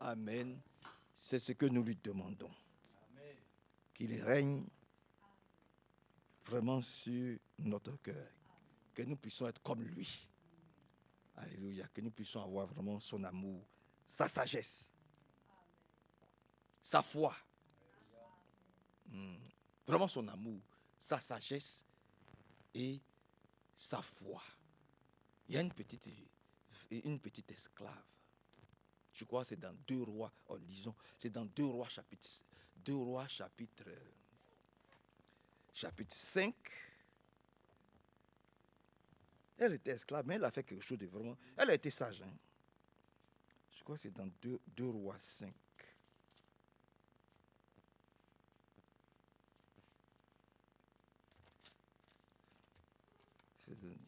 Amen. C'est ce que nous lui demandons. Qu'il règne vraiment sur notre cœur. Que nous puissions être comme lui. Alléluia. Que nous puissions avoir vraiment son amour, sa sagesse, sa foi. Vraiment son amour, sa sagesse et sa foi. Il y a une petite esclave. Je crois que c'est dans 2 Rois, lisons, c'est dans 2 Rois chapitre 5. Elle était esclave, mais elle a fait quelque chose de vraiment... Elle a été sage. Hein? Je crois que c'est dans 2 Rois 5.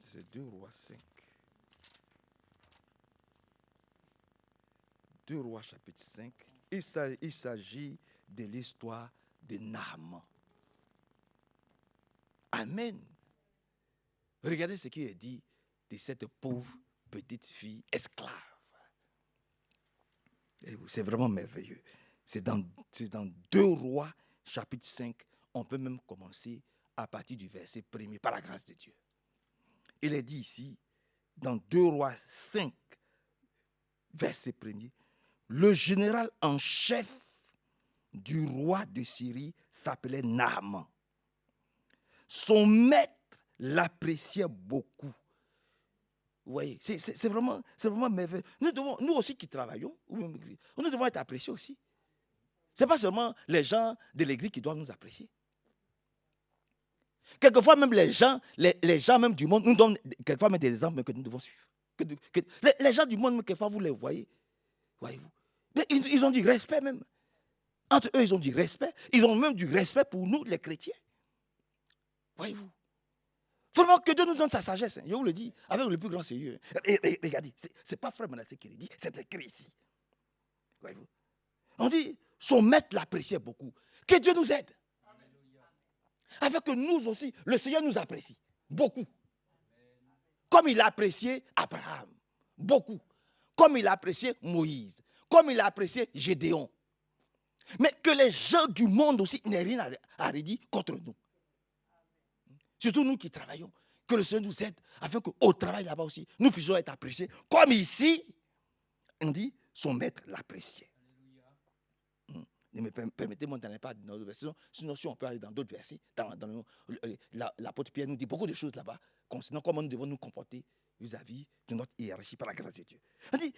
C'est 2 Rois 5. 2 Rois chapitre 5. Il s'agit de l'histoire de Naaman. Amen. Regardez ce qui est dit de cette pauvre petite fille esclave. C'est vraiment merveilleux. C'est dans 2 Rois chapitre 5. On peut même commencer à partir du verset 1er par la grâce de Dieu. Il est dit ici, dans 2 Rois 5, verset 1er, le général en chef du roi de Syrie s'appelait Naaman. Son maître l'appréciait beaucoup. Vous voyez, c'est vraiment merveilleux. Nous aussi qui travaillons, nous devons être appréciés aussi. Ce n'est pas seulement les gens de l'église qui doivent nous apprécier. Quelquefois même les gens même du monde nous donnent quelquefois même des exemples que nous devons suivre. Les gens du monde, quelquefois vous les voyez. Voyez-vous. Ils ont du respect même. Entre eux, ils ont du respect. Ils ont même du respect pour nous, les chrétiens. Voyez-vous. Vraiment que Dieu nous donne sa sagesse. Hein. Je vous le dis, avec le plus grand sérieux. Et regardez, ce n'est pas Frère Manassé qui le dit, c'est écrit ici. Voyez-vous. On dit, son maître l'appréciait beaucoup. Que Dieu nous aide. Avec que nous aussi, le Seigneur nous apprécie. Beaucoup. Comme il a apprécié Abraham. Beaucoup. Comme il a apprécié Moïse. Comme il a apprécié Gédéon. Mais que les gens du monde aussi n'aient rien à redire contre nous. Surtout nous qui travaillons. Que le Seigneur nous aide afin qu'au travail là-bas aussi, nous puissions être appréciés. Comme ici, on dit, son maître l'appréciait. Permettez-moi d'aller pas dans d'autres versets. Sinon, si on peut aller dans d'autres versets, l'apôtre Pierre nous dit beaucoup de choses là-bas concernant comment nous devons nous comporter vis-à-vis de notre hiérarchie par la grâce de Dieu. On dit,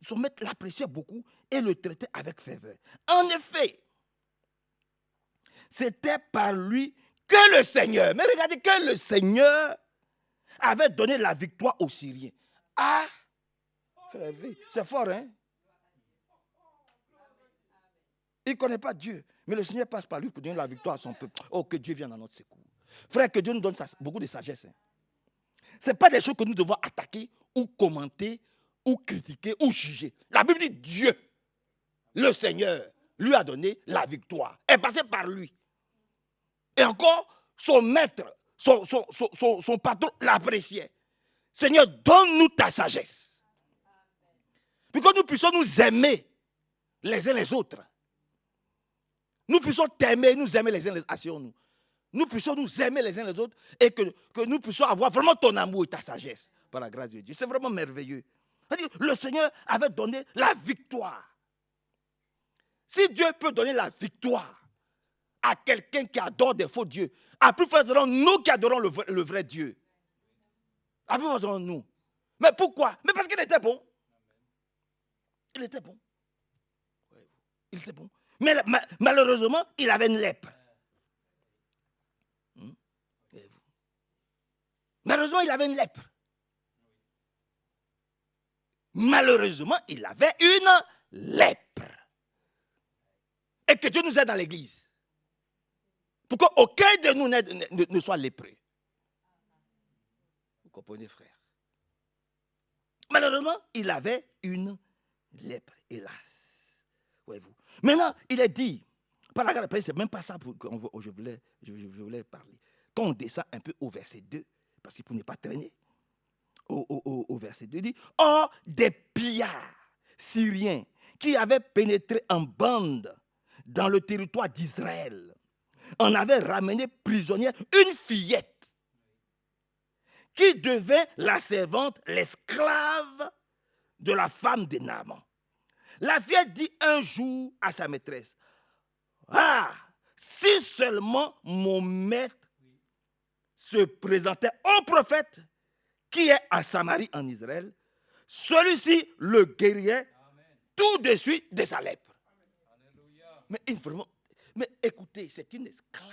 son maître l'appréciait beaucoup et le traitait avec ferveur. En effet, c'était par lui que le Seigneur, mais regardez que le Seigneur avait donné la victoire aux Syriens. Ah, c'est fort, hein? Il ne connaît pas Dieu, mais le Seigneur passe par lui pour donner la victoire à son peuple. Oh, que Dieu vienne à notre secours. Frère, que Dieu nous donne beaucoup de sagesse. Hein. Ce n'est pas des choses que nous devons attaquer ou commenter ou critiquer ou juger. La Bible dit Dieu, le Seigneur, lui a donné la victoire. Elle est passée par lui. Et encore, son maître, son patron l'appréciait. Seigneur, donne-nous ta sagesse. Pour que nous puissions nous aimer les uns les autres. Nous puissions t'aimer, nous aimer les uns les autres. Asseyons-nous. Nous puissions nous aimer les uns les autres et que nous puissions avoir vraiment ton amour et ta sagesse par la grâce de Dieu. C'est vraiment merveilleux. Le Seigneur avait donné la victoire. Si Dieu peut donner la victoire à quelqu'un qui adore des faux dieux, à plus forte raison, nous qui adorons le vrai Dieu. À plus forte raison, nous. Mais pourquoi? Mais parce qu'il était bon. Il était bon. Il était bon. Mais malheureusement, il avait une lèpre. Malheureusement, il avait une lèpre. Malheureusement, il avait une lèpre. Et que Dieu nous aide dans l'église. Pour qu'aucun de nous ne soit lépreux. Vous comprenez, frère? Malheureusement, il avait une lèpre, hélas. Voyez-vous. Maintenant, il est dit, par la grâce, c'est même pas ça que je voulais parler. Quand on descend un peu au verset 2, parce qu'il ne pas traîner, au verset 2, il dit, « Or, des pillards syriens qui avait pénétré en bande dans le territoire d'Israël, en avait ramené prisonnière une fillette qui devint la servante, l'esclave de la femme de Naaman. La fillette dit un jour à sa maîtresse, « Ah, si seulement mon maître se présentait au prophète qui est à Samarie en Israël, celui-ci le guérirait tout de suite de sa lèpre. » Mais écoutez, c'est une esclave.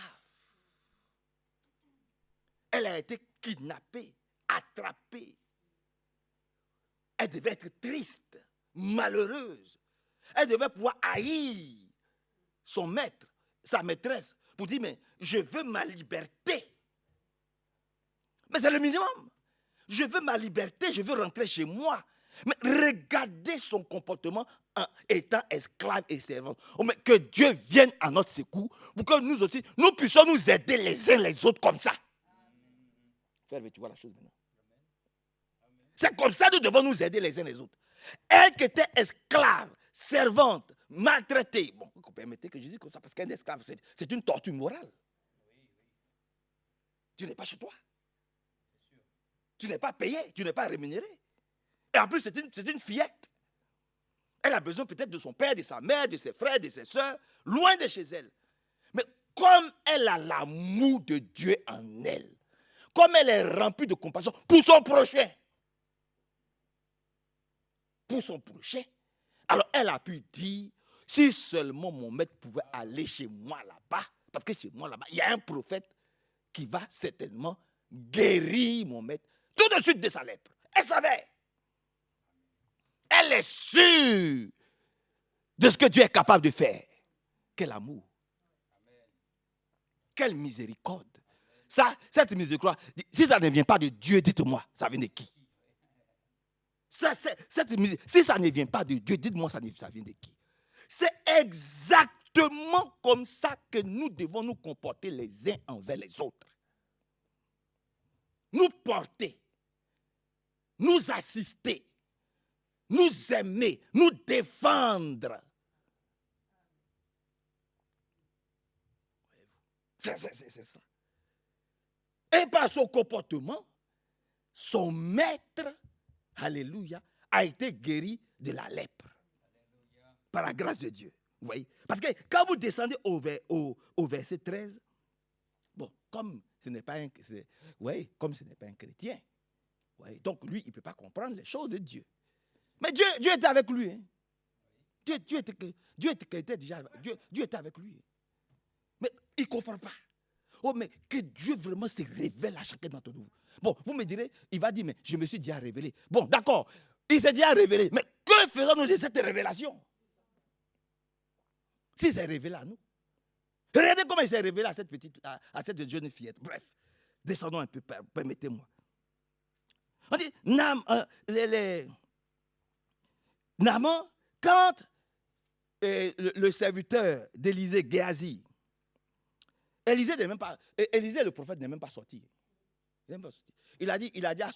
Elle a été kidnappée, attrapée. Elle devait être triste, malheureuse. Elle devait pouvoir haïr son maître, sa maîtresse, pour dire, mais je veux ma liberté. Mais c'est le minimum. Je veux ma liberté, je veux rentrer chez moi. Mais regardez son comportement en étant esclave et servante. Oh, mais que Dieu vienne à notre secours pour que nous aussi, nous puissions nous aider les uns les autres comme ça. Frère, tu vois la chose maintenant. C'est comme ça que nous devons nous aider les uns les autres. Elle qui était esclave, servante, maltraitée. Bon, vous permettez que je dise comme ça parce qu'un esclave, c'est une torture morale. Tu n'es pas chez toi. Tu n'es pas payé, tu n'es pas rémunéré. Et en plus, c'est une fillette. Elle a besoin peut-être de son père, de sa mère, de ses frères, de ses soeurs, loin de chez elle. Mais comme elle a l'amour de Dieu en elle, comme elle est remplie de compassion pour son prochain, alors elle a pu dire, si seulement mon maître pouvait aller chez moi là-bas, parce que chez moi là-bas, il y a un prophète qui va certainement guérir mon maître tout de suite de sa lèpre. Elle savait. Elle est sûre de ce que Dieu est capable de faire. Quel amour. Quelle miséricorde. Ça, cette miséricorde, si ça ne vient pas de Dieu, dites-moi, ça vient de qui? Si ça ne vient pas de Dieu, dites-moi, ça vient de qui? C'est exactement comme ça que nous devons nous comporter les uns envers les autres. Nous porter, nous assister, nous aimer, nous défendre. C'est ça. Et par son comportement, son maître, alléluia, a été guéri de la lèpre. Par la grâce de Dieu. Vous voyez? Parce que quand vous descendez au verset 13, bon, comme ce n'est pas un chrétien, voyez, donc lui, il ne peut pas comprendre les choses de Dieu. Mais Dieu était avec lui. Hein. Dieu était avec lui. Mais il ne comprend pas. Oh, mais que Dieu vraiment se révèle à chacun d'entre nous. Bon, vous me direz, il va dire, mais je me suis déjà révélé. Bon, d'accord, il s'est déjà révélé. Mais que faisons-nous de cette révélation? Si c'est révélé à nous. Regardez comment il s'est révélé à cette jeune fillette. Bref, descendons un peu, permettez-moi. On dit, Naaman, quand le serviteur d'Élisée, Géasi, Élisée, le prophète, n'est même pas sorti. Il a dit à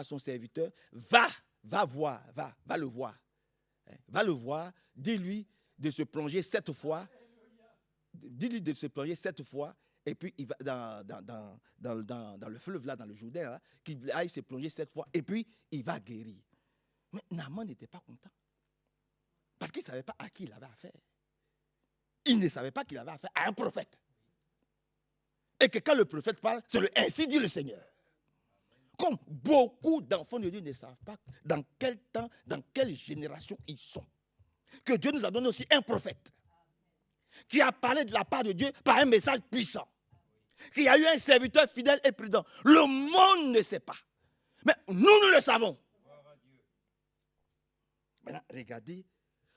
son serviteur, va le voir. Va le voir, dis-lui de se plonger 7 fois. Dis-lui de se plonger 7 fois. Et puis, il va dans le fleuve, là, dans le Jourdain, là, qu'il aille se plonger 7 fois. Et puis, il va guérir. Mais Naaman n'était pas content. Parce qu'il ne savait pas à qui il avait affaire. Il ne savait pas qu'il avait affaire à un prophète. Et que quand le prophète parle, c'est le ainsi dit le Seigneur. Comme beaucoup d'enfants de Dieu ne savent pas dans quel temps, dans quelle génération ils sont. Que Dieu nous a donné aussi un prophète qui a parlé de la part de Dieu par un message puissant. Qu'il y a eu un serviteur fidèle et prudent. Le monde ne sait pas. Mais nous le savons. Maintenant, regardez.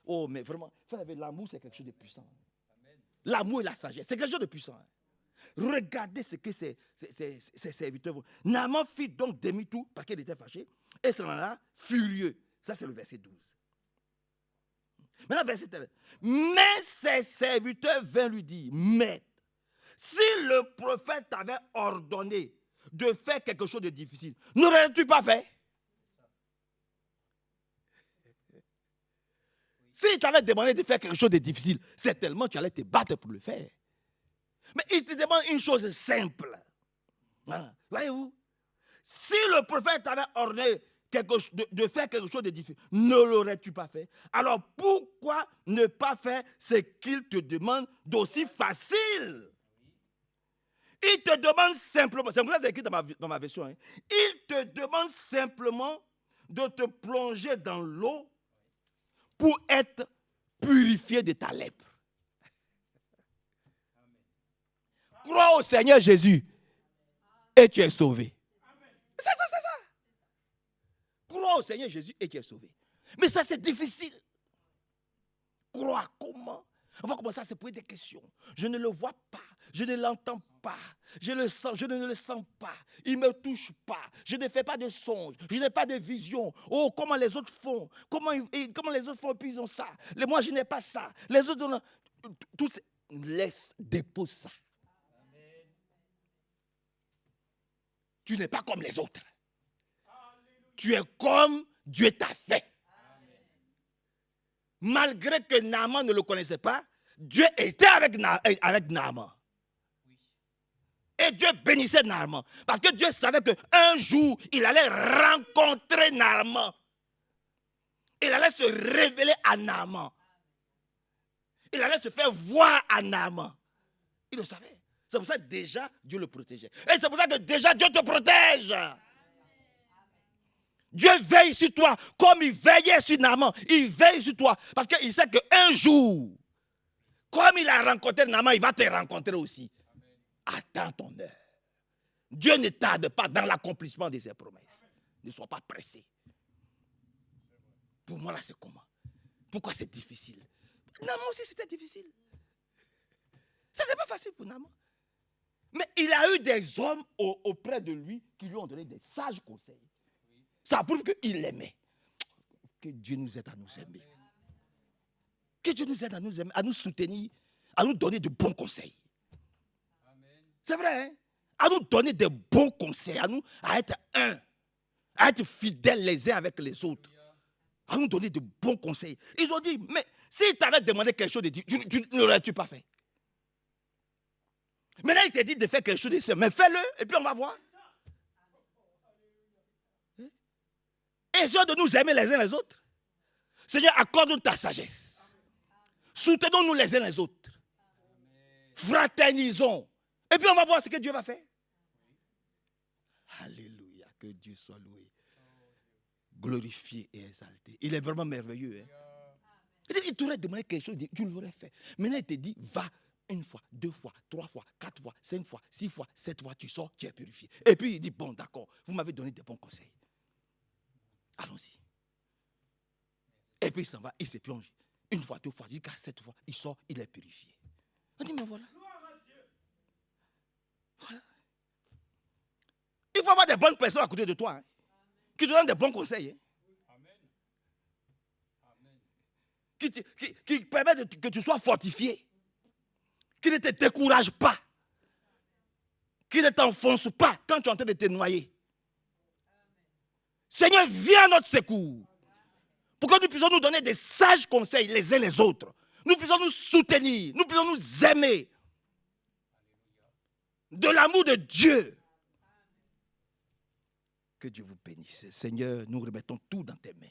Oh, mais vraiment, l'amour, c'est quelque chose de puissant. L'amour et la sagesse, c'est quelque chose de puissant. Regardez ce que ces serviteurs vont. Naaman fit donc demi-tour parce qu'il était fâché et s'en alla furieux. Ça, c'est le verset 12. Maintenant, verset 13. Mais ses serviteurs vinrent lui dire, Maître, si le prophète t'avait ordonné de faire quelque chose de difficile, n'aurais-tu pas fait? Si tu avais demandé de faire quelque chose de difficile, c'est tellement que tu allais te battre pour le faire. Mais il te demande une chose simple. Voilà. Voyez-vous? Si le prophète t'avait ordonné de faire quelque chose de difficile, ne l'aurais-tu pas fait? Alors pourquoi ne pas faire ce qu'il te demande d'aussi facile? Il te demande simplement, c'est pour ça que c'est écrit dans ma version, hein, il te demande simplement de te plonger dans l'eau pour être purifié de ta lèpre. Crois au Seigneur Jésus et tu es sauvé. C'est ça, c'est ça. Crois au Seigneur Jésus et tu es sauvé. Mais ça, c'est difficile. Croire comment? On va commencer à se poser des questions. Je ne le vois pas. Je ne l'entends pas. Je le sens, je ne le sens pas. Il ne me touche pas. Je ne fais pas de songes. Je n'ai pas de vision. Oh, comment les autres font? Comment les autres font et puis ils ont ça. Moi, je n'ai pas ça. Les autres ont... Laisse, dépose ça. Tu n'es pas comme les autres. Tu es comme Dieu t'a fait. Malgré que Naaman ne le connaissait pas, Dieu était avec Naaman. Et Dieu bénissait Naaman. Parce que Dieu savait qu'un jour, il allait rencontrer Naaman. Il allait se révéler à Naaman. Il allait se faire voir à Naaman. Il le savait. C'est pour ça que déjà, Dieu le protégeait. Et c'est pour ça que déjà, Dieu te protège. Dieu veille sur toi comme il veillait sur Naaman. Il veille sur toi parce qu'il sait qu'un jour, comme il a rencontré Naaman, il va te rencontrer aussi. Attends ton heure. Dieu ne tarde pas dans l'accomplissement de ses promesses. Ne sois pas pressé. Pour moi, là, c'est comment? Pourquoi c'est difficile? Naaman aussi, c'était difficile. Ça, c'est pas facile pour Naaman. Mais il a eu des hommes auprès de lui qui lui ont donné des sages conseils. Ça prouve qu'il l'aimait. Que Dieu nous aide à nous aimer. Que Dieu nous aide à nous aimer, à nous soutenir, à nous donner de bons conseils. C'est vrai, hein? À nous donner de bons conseils, à être un, à être fidèles les uns avec les autres, à nous donner de bons conseils. Ils ont dit, mais si tu avais demandé quelque chose de Dieu, tu ne l'aurais-tu pas fait? Maintenant, il t'a dit de faire quelque chose de simple, mais fais-le et puis on va voir. Essayons de nous aimer les uns les autres. Seigneur, accorde-nous ta sagesse. Soutenons-nous les uns les autres. Fraternisons. Et puis on va voir ce que Dieu va faire. Alléluia, que Dieu soit loué. Glorifié et exalté. Il est vraiment merveilleux. Hein? Il t'aurait demandé quelque chose, tu l'aurais fait. Maintenant, il te dit, va une fois, 2 fois, 3 fois, 4 fois, 5 fois, 6 fois, 7 fois, tu sors, tu es purifié. Et puis il dit, bon, d'accord, vous m'avez donné des bons conseils. Allons-y. Et puis il s'en va, il se plonge. 1 fois, 2 fois, jusqu'à 7 fois, il sort, il est purifié. On dit, mais voilà. Voilà. Il faut avoir des bonnes personnes à côté de toi, hein, qui te donnent des bons conseils. Hein, qui permettent que tu sois fortifié. Qui ne te décourage pas. Qui ne t'enfonce pas quand tu es en train de te noyer. Seigneur, viens à notre secours. Pour que nous puissions nous donner des sages conseils les uns les autres. Nous puissions nous soutenir. Nous puissions nous aimer. De l'amour de Dieu. Que Dieu vous bénisse. Seigneur, nous remettons tout dans tes mains.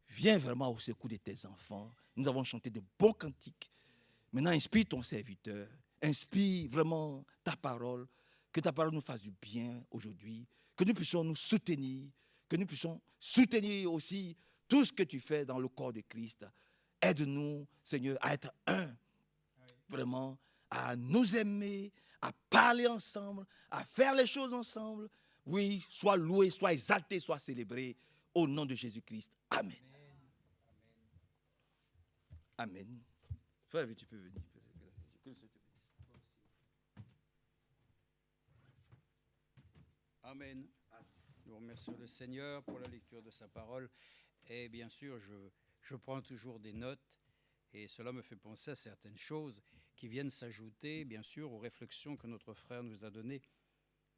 Viens vraiment au secours de tes enfants. Nous avons chanté de bons cantiques. Maintenant, inspire ton serviteur. Inspire vraiment ta parole. Que ta parole nous fasse du bien aujourd'hui. Que nous puissions nous soutenir. Que nous puissions soutenir aussi tout ce que tu fais dans le corps de Christ. Aide-nous, Seigneur, à être un. Vraiment, à nous aimer, à parler ensemble, à faire les choses ensemble. Oui, sois loué, sois exalté, sois célébré. Au nom de Jésus-Christ. Amen. Amen. Frère, tu peux venir. Amen. Nous remercions le Seigneur pour la lecture de sa parole. Et bien sûr, je prends toujours des notes. Et cela me fait penser à certaines choses qui viennent s'ajouter, bien sûr, aux réflexions que notre frère nous a données.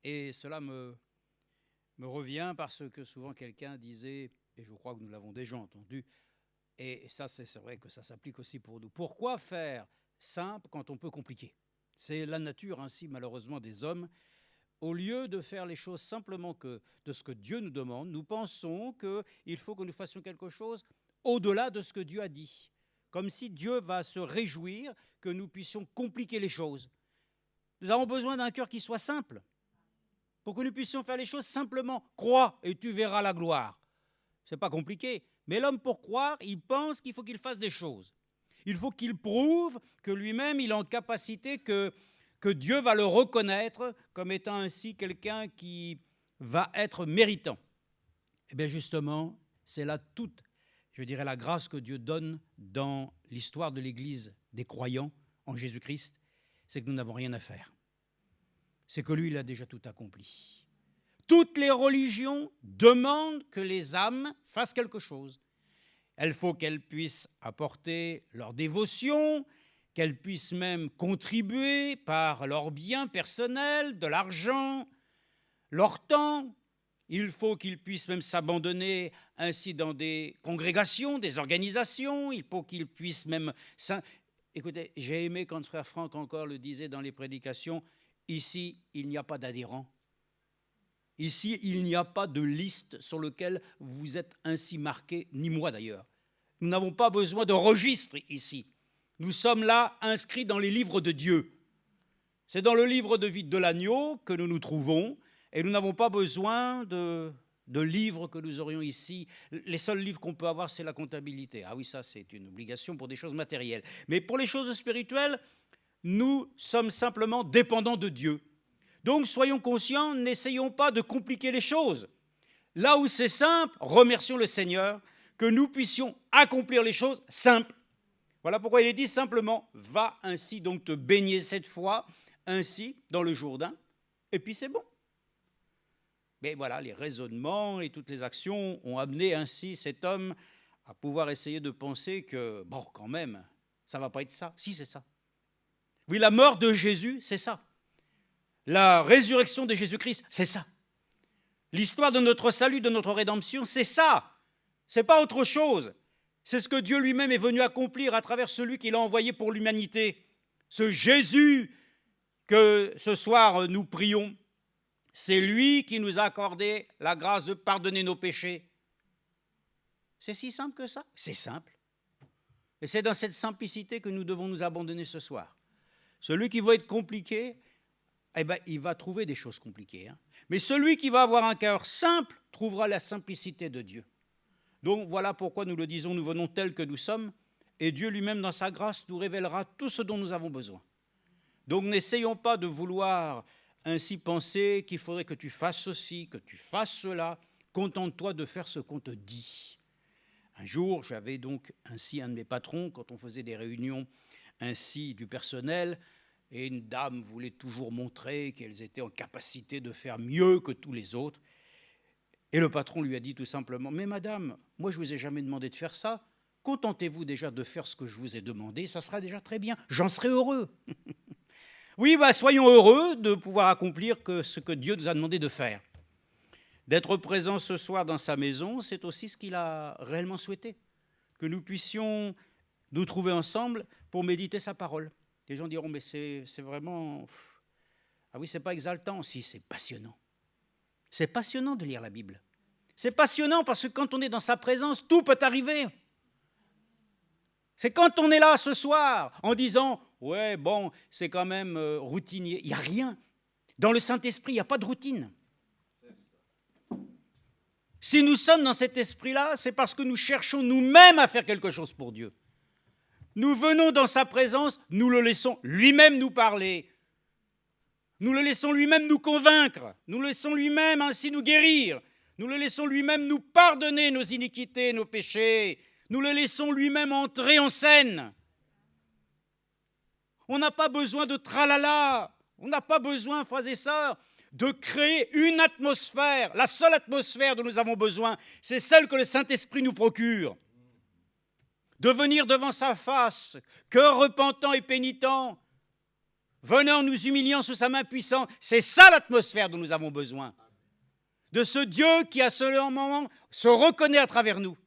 Et cela me revient parce que souvent quelqu'un disait, et je crois que nous l'avons déjà entendu, Et ça, c'est vrai que ça s'applique aussi pour nous. Pourquoi faire simple quand on peut compliquer? C'est la nature ainsi, malheureusement, des hommes. Au lieu de faire les choses simplement de ce que Dieu nous demande, nous pensons qu'il faut que nous fassions quelque chose au-delà de ce que Dieu a dit. Comme si Dieu va se réjouir que nous puissions compliquer les choses. Nous avons besoin d'un cœur qui soit simple, pour que nous puissions faire les choses simplement. Crois et tu verras la gloire. Ce n'est pas compliqué. Mais l'homme, pour croire, il pense qu'il faut qu'il fasse des choses. Il faut qu'il prouve que lui-même, il est en capacité, que Dieu va le reconnaître comme étant ainsi quelqu'un qui va être méritant. Eh bien justement, c'est là toute, je dirais, la grâce que Dieu donne dans l'histoire de l'Église des croyants en Jésus-Christ, c'est que nous n'avons rien à faire. C'est que lui, il a déjà tout accompli. Toutes les religions demandent que les âmes fassent quelque chose. Il faut qu'elles puissent apporter leur dévotion, qu'elles puissent même contribuer par leurs biens personnels, de l'argent, leur temps. Il faut qu'ils puissent même s'abandonner ainsi dans des congrégations, des organisations. Il faut qu'ils puissent même... Écoutez, j'ai aimé quand frère Franck encore le disait dans les prédications, ici, il n'y a pas d'adhérents. Ici, il n'y a pas de liste sur laquelle vous êtes ainsi marqué, ni moi d'ailleurs. Nous n'avons pas besoin de registre ici. Nous sommes là inscrits dans les livres de Dieu. C'est dans le livre de vie de l'agneau que nous nous trouvons et nous n'avons pas besoin de livres que nous aurions ici. Les seuls livres qu'on peut avoir, c'est la comptabilité. Ah oui, ça, c'est une obligation pour des choses matérielles. Mais pour les choses spirituelles, nous sommes simplement dépendants de Dieu. Donc, soyons conscients, n'essayons pas de compliquer les choses. Là où c'est simple, remercions le Seigneur que nous puissions accomplir les choses simples. Voilà pourquoi il est dit simplement, va ainsi donc te baigner cette fois, ainsi dans le Jourdain, et puis c'est bon. Mais voilà, les raisonnements et toutes les actions ont amené ainsi cet homme à pouvoir essayer de penser que, bon, quand même, ça ne va pas être ça. Si, c'est ça. Oui, la mort de Jésus, c'est ça. La résurrection de Jésus-Christ, c'est ça. L'histoire de notre salut, de notre rédemption, c'est ça. Ce n'est pas autre chose. C'est ce que Dieu lui-même est venu accomplir à travers celui qu'il a envoyé pour l'humanité. Ce Jésus que ce soir nous prions, c'est lui qui nous a accordé la grâce de pardonner nos péchés. C'est si simple que ça? C'est simple. Et c'est dans cette simplicité que nous devons nous abandonner ce soir. Celui qui va être compliqué, eh bien, il va trouver des choses compliquées. Mais celui qui va avoir un cœur simple trouvera la simplicité de Dieu. Donc voilà pourquoi nous le disons, nous venons tels que nous sommes, et Dieu lui-même dans sa grâce nous révélera tout ce dont nous avons besoin. Donc n'essayons pas de vouloir ainsi penser qu'il faudrait que tu fasses ceci, que tu fasses cela. Contente-toi de faire ce qu'on te dit. Un jour, j'avais donc ainsi un de mes patrons, quand on faisait des réunions ainsi du personnel, et une dame voulait toujours montrer qu'elles étaient en capacité de faire mieux que tous les autres. Et le patron lui a dit tout simplement, « Mais madame, moi je ne vous ai jamais demandé de faire ça. Contentez-vous déjà de faire ce que je vous ai demandé, ça sera déjà très bien. J'en serai heureux. » Oui, soyons heureux de pouvoir accomplir ce que Dieu nous a demandé de faire. D'être présent ce soir dans sa maison, c'est aussi ce qu'il a réellement souhaité. Que nous puissions nous trouver ensemble pour méditer sa parole. Les gens diront, mais c'est vraiment... Ah oui, c'est pas exaltant. Si, c'est passionnant. C'est passionnant de lire la Bible. C'est passionnant parce que quand on est dans sa présence, tout peut arriver. C'est quand on est là ce soir en disant, ouais, bon, c'est quand même routinier. Il n'y a rien. Dans le Saint-Esprit, il n'y a pas de routine. Si nous sommes dans cet esprit-là, c'est parce que nous cherchons nous-mêmes à faire quelque chose pour Dieu. Nous venons dans sa présence, nous le laissons lui-même nous parler. Nous le laissons lui-même nous convaincre. Nous le laissons lui-même ainsi nous guérir. Nous le laissons lui-même nous pardonner nos iniquités, nos péchés. Nous le laissons lui-même entrer en scène. On n'a pas besoin de tralala. On n'a pas besoin, frères et sœurs, de créer une atmosphère. La seule atmosphère dont nous avons besoin, c'est celle que le Saint-Esprit nous procure. De venir devant sa face, cœur repentant et pénitent, venant nous humiliant sous sa main puissante, c'est ça l'atmosphère dont nous avons besoin. De ce Dieu qui, à ce moment, se reconnaît à travers nous.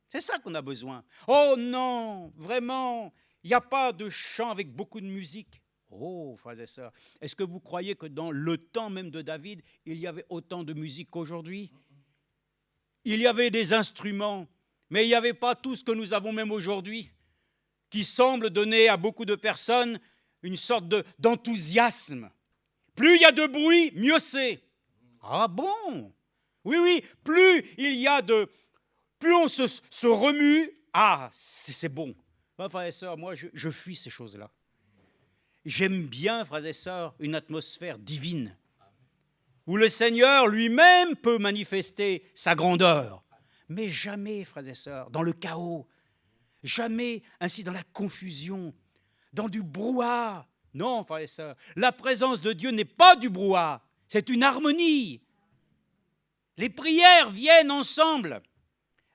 C'est ça qu'on a besoin. Oh non, vraiment, il n'y a pas de chant avec beaucoup de musique. Oh, frères et sœurs, est-ce que vous croyez que dans le temps même de David, il y avait autant de musique qu'aujourd'hui? Il y avait des instruments, mais il n'y avait pas tout ce que nous avons même aujourd'hui, qui semble donner à beaucoup de personnes une sorte d'enthousiasme. Plus il y a de bruit, mieux c'est. Ah bon? Oui, oui, plus il y a de... Plus on se remue, ah, c'est bon. Frères et sœurs, moi, je fuis ces choses-là. J'aime bien, frères et sœurs, une atmosphère divine, où le Seigneur lui-même peut manifester sa grandeur. Mais jamais, frères et sœurs, dans le chaos, jamais ainsi dans la confusion, dans du brouhaha. Non, frères et sœurs, la présence de Dieu n'est pas du brouhaha, c'est une harmonie. Les prières viennent ensemble.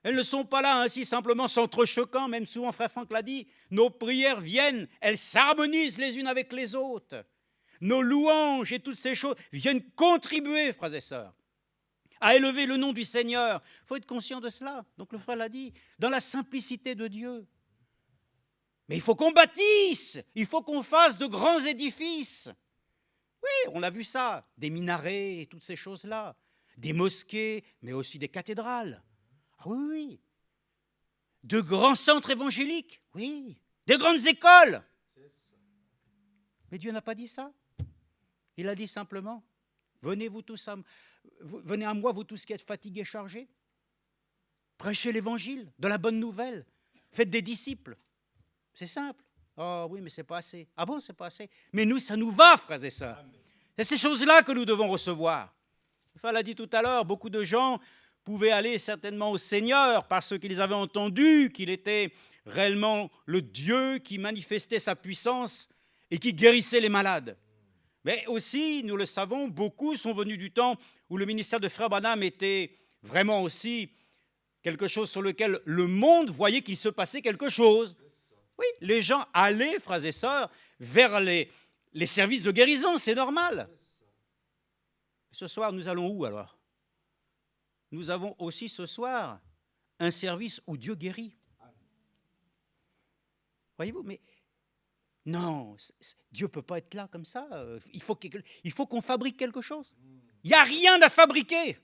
Elles ne sont pas là ainsi simplement s'entrechoquant, même souvent Frère Franck l'a dit. Nos prières viennent, elles s'harmonisent les unes avec les autres. Nos louanges et toutes ces choses viennent contribuer, frères et sœurs, à élever le nom du Seigneur. Il faut être conscient de cela. Donc le frère l'a dit, dans la simplicité de Dieu. Mais il faut qu'on bâtisse, il faut qu'on fasse de grands édifices. Oui, on a vu ça, des minarets et toutes ces choses-là, des mosquées, mais aussi des cathédrales. Ah oui, oui. De grands centres évangéliques, oui. Des grandes écoles. Mais Dieu n'a pas dit ça. Il a dit simplement, venez à moi, vous tous qui êtes fatigués et chargés. Prêchez l'évangile, de la bonne nouvelle. Faites des disciples. C'est simple. Oh oui, mais c'est pas assez. Ah bon, c'est pas assez. Mais nous, ça nous va, frères et sœurs. C'est ces choses-là que nous devons recevoir. Enfin, l'a dit tout à l'heure, beaucoup de gens pouvaient aller certainement au Seigneur parce qu'ils avaient entendu qu'il était réellement le Dieu qui manifestait sa puissance et qui guérissait les malades. Mais aussi, nous le savons, beaucoup sont venus du temps où le ministère de Frère Branham était vraiment aussi quelque chose sur lequel le monde voyait qu'il se passait quelque chose. Oui, les gens allaient, frères et sœurs, vers les services de guérison, c'est normal. Ce soir, nous allons où alors? Nous avons aussi ce soir un service où Dieu guérit. Voyez-vous, mais non, Dieu ne peut pas être là comme ça. Il faut qu'on fabrique quelque chose. Il n'y a rien à fabriquer.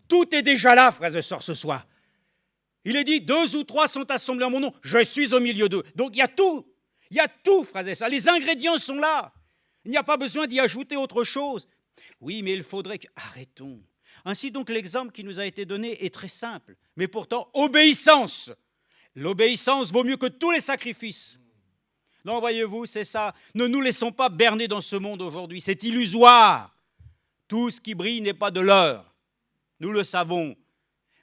Tout est déjà là, frères et sœurs, ce soir. Il est dit, 2 ou 3 sont assemblés en mon nom, je suis au milieu d'eux. Donc il y a tout. Il y a tout, frères et sœurs. Les ingrédients sont là. Il n'y a pas besoin d'y ajouter autre chose. Oui, mais il faudrait que... Arrêtons. Ainsi donc, l'exemple qui nous a été donné est très simple. Mais pourtant, obéissance. L'obéissance vaut mieux que tous les sacrifices. Non, voyez-vous, c'est ça. Ne nous laissons pas berner dans ce monde aujourd'hui. C'est illusoire. Tout ce qui brille n'est pas de l'or. Nous le savons.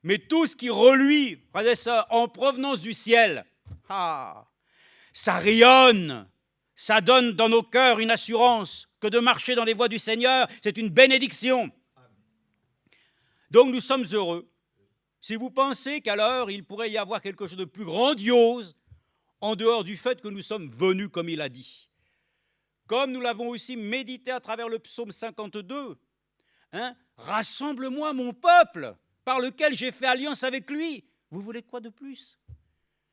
Mais tout ce qui reluit, frères et sœurs, en provenance du ciel, ça rayonne. Ça donne dans nos cœurs une assurance que de marcher dans les voies du Seigneur, c'est une bénédiction. Donc nous sommes heureux. Si vous pensez qu'alors il pourrait y avoir quelque chose de plus grandiose, en dehors du fait que nous sommes venus comme il a dit. Comme nous l'avons aussi médité à travers le psaume 52, rassemble-moi mon peuple, par lequel j'ai fait alliance avec lui. Vous voulez quoi de plus?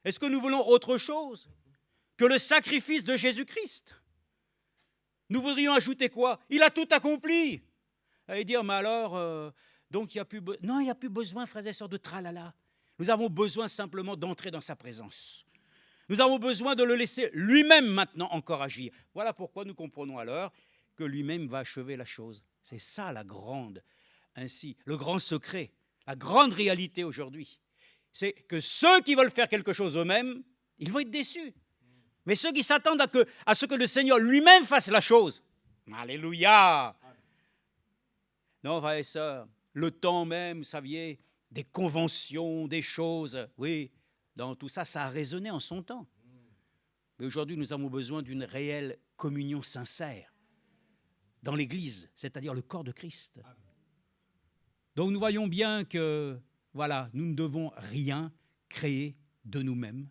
Est-ce que nous voulons autre chose que le sacrifice de Jésus-Christ? Nous voudrions ajouter quoi? Il a tout accompli. Et dire, mais alors, donc il n'y a plus non, il n'y a plus besoin, frères et sœurs, de tralala. Nous avons besoin simplement d'entrer dans sa présence. Nous avons besoin de le laisser lui-même maintenant encore agir. Voilà pourquoi nous comprenons alors que lui-même va achever la chose. C'est ça la grande, ainsi, le grand secret, la grande réalité aujourd'hui. C'est que ceux qui veulent faire quelque chose eux-mêmes, ils vont être déçus. Mais ceux qui s'attendent à ce que le Seigneur lui-même fasse la chose, alléluia. Non, frères et sœurs, le temps même, vous saviez, des conventions, des choses, oui, dans tout ça, ça a résonné en son temps. Mais aujourd'hui, nous avons besoin d'une réelle communion sincère dans l'Église, c'est-à-dire le corps de Christ. Donc nous voyons bien que, voilà, nous ne devons rien créer de nous-mêmes,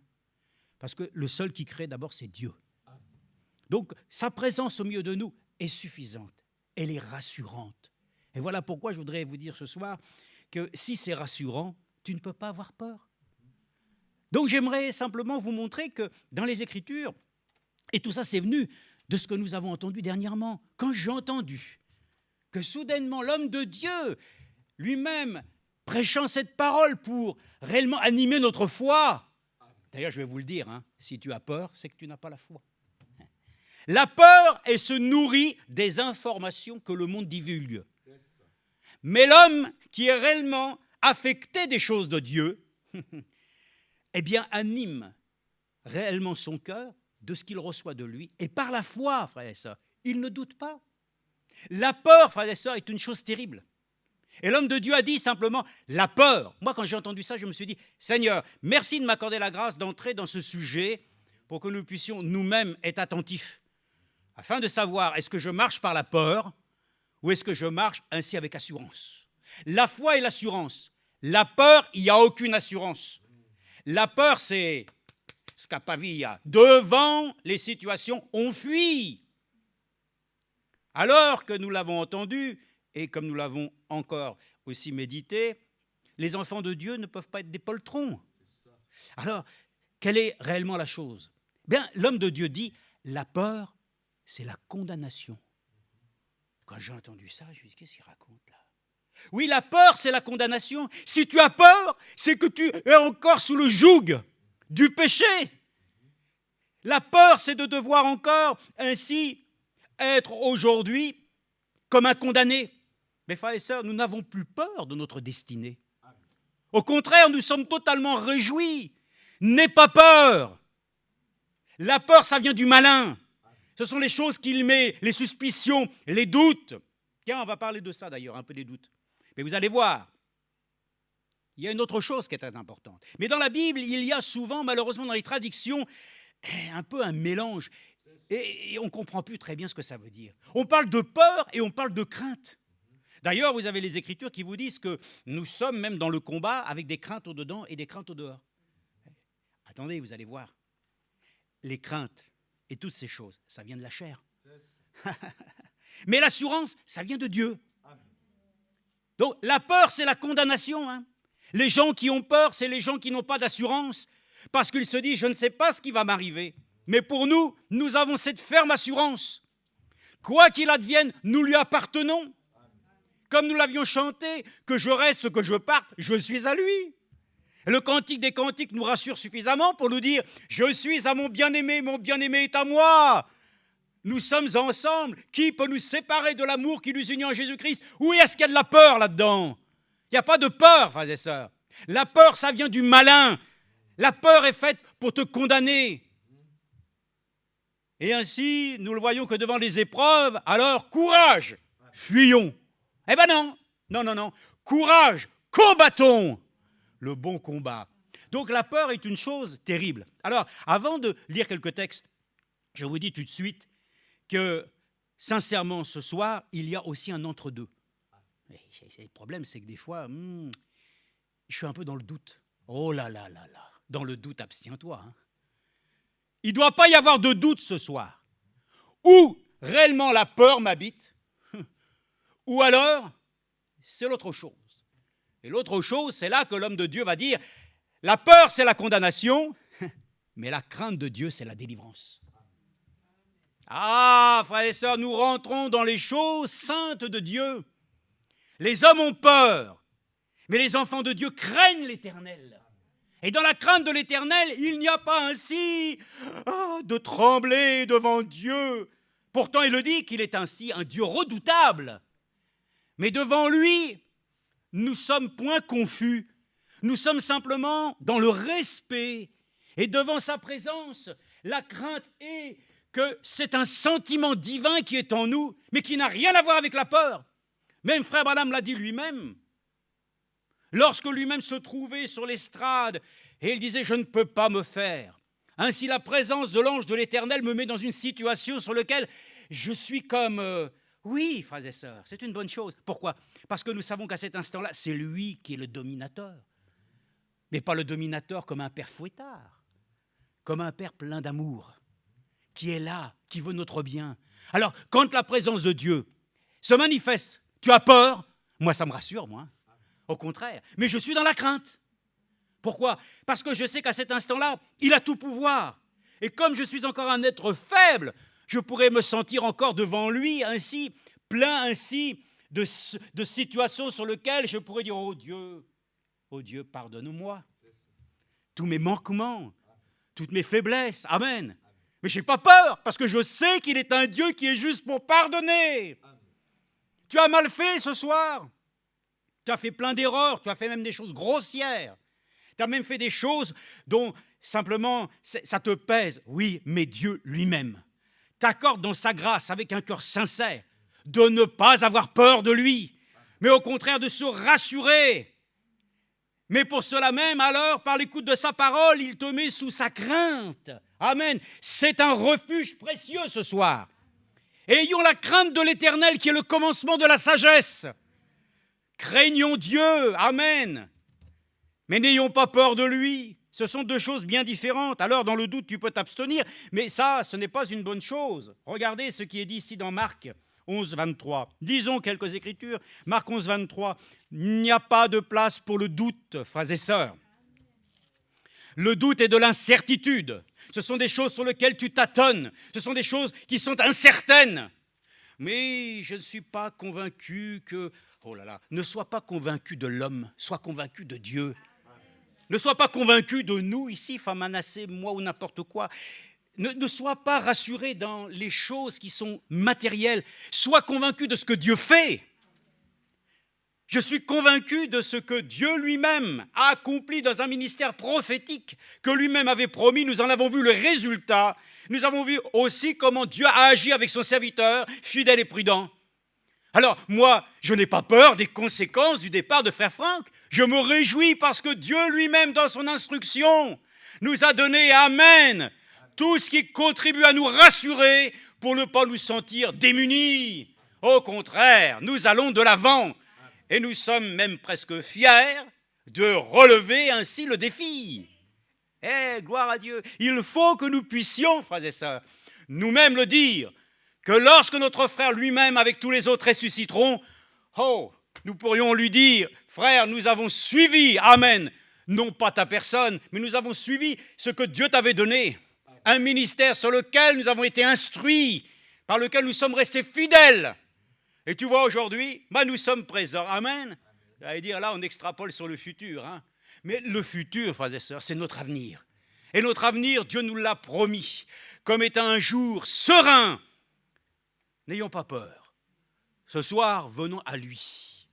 parce que le seul qui crée d'abord, c'est Dieu. Donc sa présence au milieu de nous est suffisante, elle est rassurante. Et voilà pourquoi je voudrais vous dire ce soir que si c'est rassurant, tu ne peux pas avoir peur. Donc j'aimerais simplement vous montrer que dans les Écritures, et tout ça c'est venu de ce que nous avons entendu dernièrement, quand j'ai entendu que soudainement l'homme de Dieu lui-même prêchant cette parole pour réellement animer notre foi, d'ailleurs je vais vous le dire, hein, si tu as peur, c'est que tu n'as pas la foi. La peur, elle se nourrit des informations que le monde divulgue. Mais l'homme qui est réellement affecté des choses de Dieu, eh bien, anime réellement son cœur de ce qu'il reçoit de lui. Et par la foi, frères et sœurs, il ne doute pas. La peur, frères et sœurs, est une chose terrible. Et l'homme de Dieu a dit simplement, la peur. Moi, quand j'ai entendu ça, je me suis dit, Seigneur, merci de m'accorder la grâce d'entrer dans ce sujet pour que nous puissions nous-mêmes être attentifs, afin de savoir, est-ce que je marche par la peur ou est-ce que je marche ainsi avec assurance? La foi et l'assurance. La peur, il n'y a aucune assurance. La peur, c'est scapavia. Devant les situations, on fuit. Alors que nous l'avons entendu, et comme nous l'avons encore aussi médité, les enfants de Dieu ne peuvent pas être des poltrons. Alors, quelle est réellement la chose? Bien, l'homme de Dieu dit, la peur, c'est la condamnation. Quand j'ai entendu ça, je me suis dit, qu'est-ce qu'il raconte là? Oui, la peur, c'est la condamnation. Si tu as peur, c'est que tu es encore sous le joug du péché. La peur, c'est de devoir encore ainsi être aujourd'hui comme un condamné. Mes frères et sœurs, nous n'avons plus peur de notre destinée. Au contraire, nous sommes totalement réjouis. N'aie pas peur. La peur, ça vient du malin. Ce sont les choses qu'il met, les suspicions, les doutes. Tiens, on va parler de ça d'ailleurs, un peu des doutes. Mais vous allez voir, il y a une autre chose qui est très importante. Mais dans la Bible, il y a souvent, malheureusement, dans les traductions, un peu un mélange. Et on ne comprend plus très bien ce que ça veut dire. On parle de peur et on parle de crainte. D'ailleurs, vous avez les Écritures qui vous disent que nous sommes même dans le combat avec des craintes au dedans et des craintes au dehors. Attendez, vous allez voir. Les craintes et toutes ces choses, ça vient de la chair. Mais l'assurance, ça vient de Dieu. Donc, la peur, c'est la condamnation. Hein. Les gens qui ont peur, c'est les gens qui n'ont pas d'assurance, parce qu'ils se disent, je ne sais pas ce qui va m'arriver. Mais pour nous, nous avons cette ferme assurance. Quoi qu'il advienne, nous lui appartenons. Comme nous l'avions chanté, que je reste, que je parte, je suis à lui. Le cantique des cantiques nous rassure suffisamment pour nous dire, je suis à mon bien-aimé est à moi. Nous sommes ensemble. Qui peut nous séparer de l'amour qui nous unit en Jésus-Christ? Où est-ce qu'il y a de la peur là-dedans? Il n'y a pas de peur, frères et sœurs. La peur, ça vient du malin. La peur est faite pour te condamner. Et ainsi, nous le voyons que devant les épreuves, alors courage, fuyons. Eh ben non, non. Courage, combattons le bon combat. Donc la peur est une chose terrible. Alors, avant de lire quelques textes, je vous dis tout de suite que, sincèrement, ce soir, il y a aussi un entre-deux. Le problème, c'est que des fois, je suis un peu dans le doute. Oh là là là là, dans le doute, abstiens-toi. Hein. Il ne doit pas y avoir de doute ce soir. Ou réellement la peur m'habite, ou alors, c'est l'autre chose. Et l'autre chose, c'est là que l'homme de Dieu va dire, la peur, c'est la condamnation, mais la crainte de Dieu, c'est la délivrance. Ah, frères et sœurs, nous rentrons dans les choses saintes de Dieu. Les hommes ont peur, mais les enfants de Dieu craignent l'Éternel. Et dans la crainte de l'Éternel, il n'y a pas ainsi de trembler devant Dieu. Pourtant, il le dit qu'il est ainsi un Dieu redoutable. Mais devant lui, nous sommes point confus. Nous sommes simplement dans le respect. Et devant sa présence, la crainte est que c'est un sentiment divin qui est en nous, mais qui n'a rien à voir avec la peur. Même Frère Branham l'a dit lui-même. Lorsque lui-même se trouvait sur l'estrade, et il disait « Je ne peux pas me faire ». Ainsi, la présence de l'ange de l'Éternel me met dans une situation sur laquelle je suis comme... Oui, frères et sœurs, c'est une bonne chose. Pourquoi? Parce que nous savons qu'à cet instant-là, c'est lui qui est le dominateur. Mais pas le dominateur comme un père fouettard, comme un père plein d'amour, qui est là, qui veut notre bien. Alors, quand la présence de Dieu se manifeste, tu as peur? Moi, ça me rassure, moi. Au contraire. Mais je suis dans la crainte. Pourquoi? Parce que je sais qu'à cet instant-là, il a tout pouvoir. Et comme je suis encore un être faible, je pourrais me sentir encore devant lui, ainsi, plein ainsi de situations sur lesquelles je pourrais dire, oh Dieu, pardonne-moi. Tous mes manquements, toutes mes faiblesses, amen. Mais je n'ai pas peur, parce que je sais qu'il est un Dieu qui est juste pour pardonner. Tu as mal fait ce soir. Tu as fait plein d'erreurs, tu as fait même des choses grossières. Tu as même fait des choses dont simplement ça te pèse. Oui, mais Dieu lui-même t'accorde dans sa grâce, avec un cœur sincère, de ne pas avoir peur de lui, mais au contraire de se rassurer. Mais pour cela même, alors, par l'écoute de sa parole, il te met sous sa crainte. Amen. C'est un refuge précieux ce soir. Ayons la crainte de l'Éternel qui est le commencement de la sagesse. Craignons Dieu. Amen. Mais n'ayons pas peur de lui. Ce sont deux choses bien différentes. Alors, dans le doute, tu peux t'abstenir, mais ça, ce n'est pas une bonne chose. Regardez ce qui est dit ici dans Marc 11, 23. Lisons quelques écritures. Marc 11, 23. Il n'y a pas de place pour le doute, frères et sœurs. Le doute est de l'incertitude. Ce sont des choses sur lesquelles tu tâtonnes. Ce sont des choses qui sont incertaines. Mais je ne suis pas convaincu que... Oh là là, ne sois pas convaincu de l'homme, sois convaincu de Dieu. Ne sois pas convaincu de nous ici, femme Manassé, moi ou n'importe quoi. Ne sois pas rassuré dans les choses qui sont matérielles. Sois convaincu de ce que Dieu fait. Je suis convaincu de ce que Dieu lui-même a accompli dans un ministère prophétique que lui-même avait promis. Nous en avons vu le résultat. Nous avons vu aussi comment Dieu a agi avec son serviteur, fidèle et prudent. Alors, moi, je n'ai pas peur des conséquences du départ de frère Franck. Je me réjouis parce que Dieu lui-même, dans son instruction, nous a donné, amen, tout ce qui contribue à nous rassurer pour ne pas nous sentir démunis. Au contraire, nous allons de l'avant et nous sommes même presque fiers de relever ainsi le défi. Eh, gloire à Dieu. Il faut que nous puissions, frères et sœurs, nous-mêmes le dire, que lorsque notre frère lui-même avec tous les autres ressusciteront, oh, nous pourrions lui dire, frère, nous avons suivi, amen, non pas ta personne, mais nous avons suivi ce que Dieu t'avait donné, un ministère sur lequel nous avons été instruits, par lequel nous sommes restés fidèles. Et tu vois aujourd'hui, nous sommes présents, amen. J'allais dire, là, on extrapole sur le futur, hein. Mais le futur, frères et sœurs, c'est notre avenir. Et notre avenir, Dieu nous l'a promis, comme étant un jour serein. N'ayons pas peur. Ce soir, venons à lui.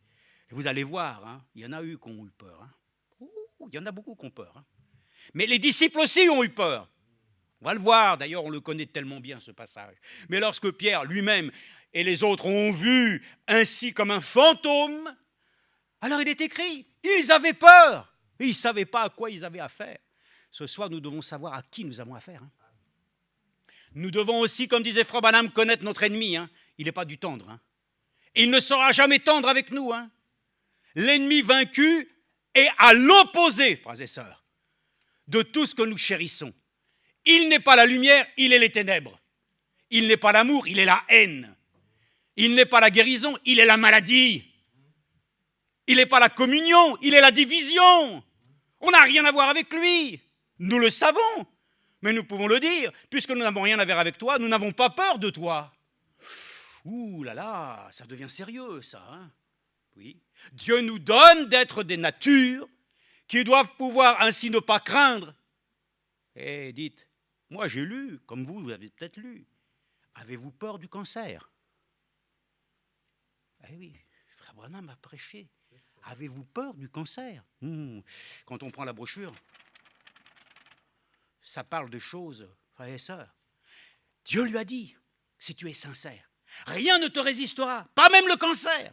Et vous allez voir, hein, il y en a eu qui ont eu peur. Hein. Il y en a beaucoup qui ont peur. Hein. Mais les disciples aussi ont eu peur. On va le voir, d'ailleurs, on le connaît tellement bien, ce passage. Mais lorsque Pierre lui-même et les autres ont vu ainsi comme un fantôme, alors il est écrit, ils avaient peur. Et ils ne savaient pas à quoi ils avaient affaire. Ce soir, nous devons savoir à qui nous avons affaire. Hein. Nous devons aussi, comme disait Frère Branham, connaître notre ennemi. Hein. Il n'est pas du tendre. Hein. Il ne sera jamais tendre avec nous. Hein. L'ennemi vaincu est à l'opposé, frères et sœurs, de tout ce que nous chérissons. Il n'est pas la lumière, il est les ténèbres. Il n'est pas l'amour, il est la haine. Il n'est pas la guérison, il est la maladie. Il n'est pas la communion, il est la division. On n'a rien à voir avec lui. Nous le savons. Mais nous pouvons le dire, puisque nous n'avons rien à voir avec toi, nous n'avons pas peur de toi. Ouh là là, ça devient sérieux ça. Hein. Oui. Dieu nous donne d'être des natures qui doivent pouvoir ainsi ne pas craindre. Et dites, moi j'ai lu, comme vous avez peut-être lu, avez-vous peur du cancer? Eh oui, Frère Branham a prêché. Avez-vous peur du cancer? Quand on prend la brochure, ça parle de choses, frères et sœurs. Dieu lui a dit, si tu es sincère, rien ne te résistera, pas même le cancer.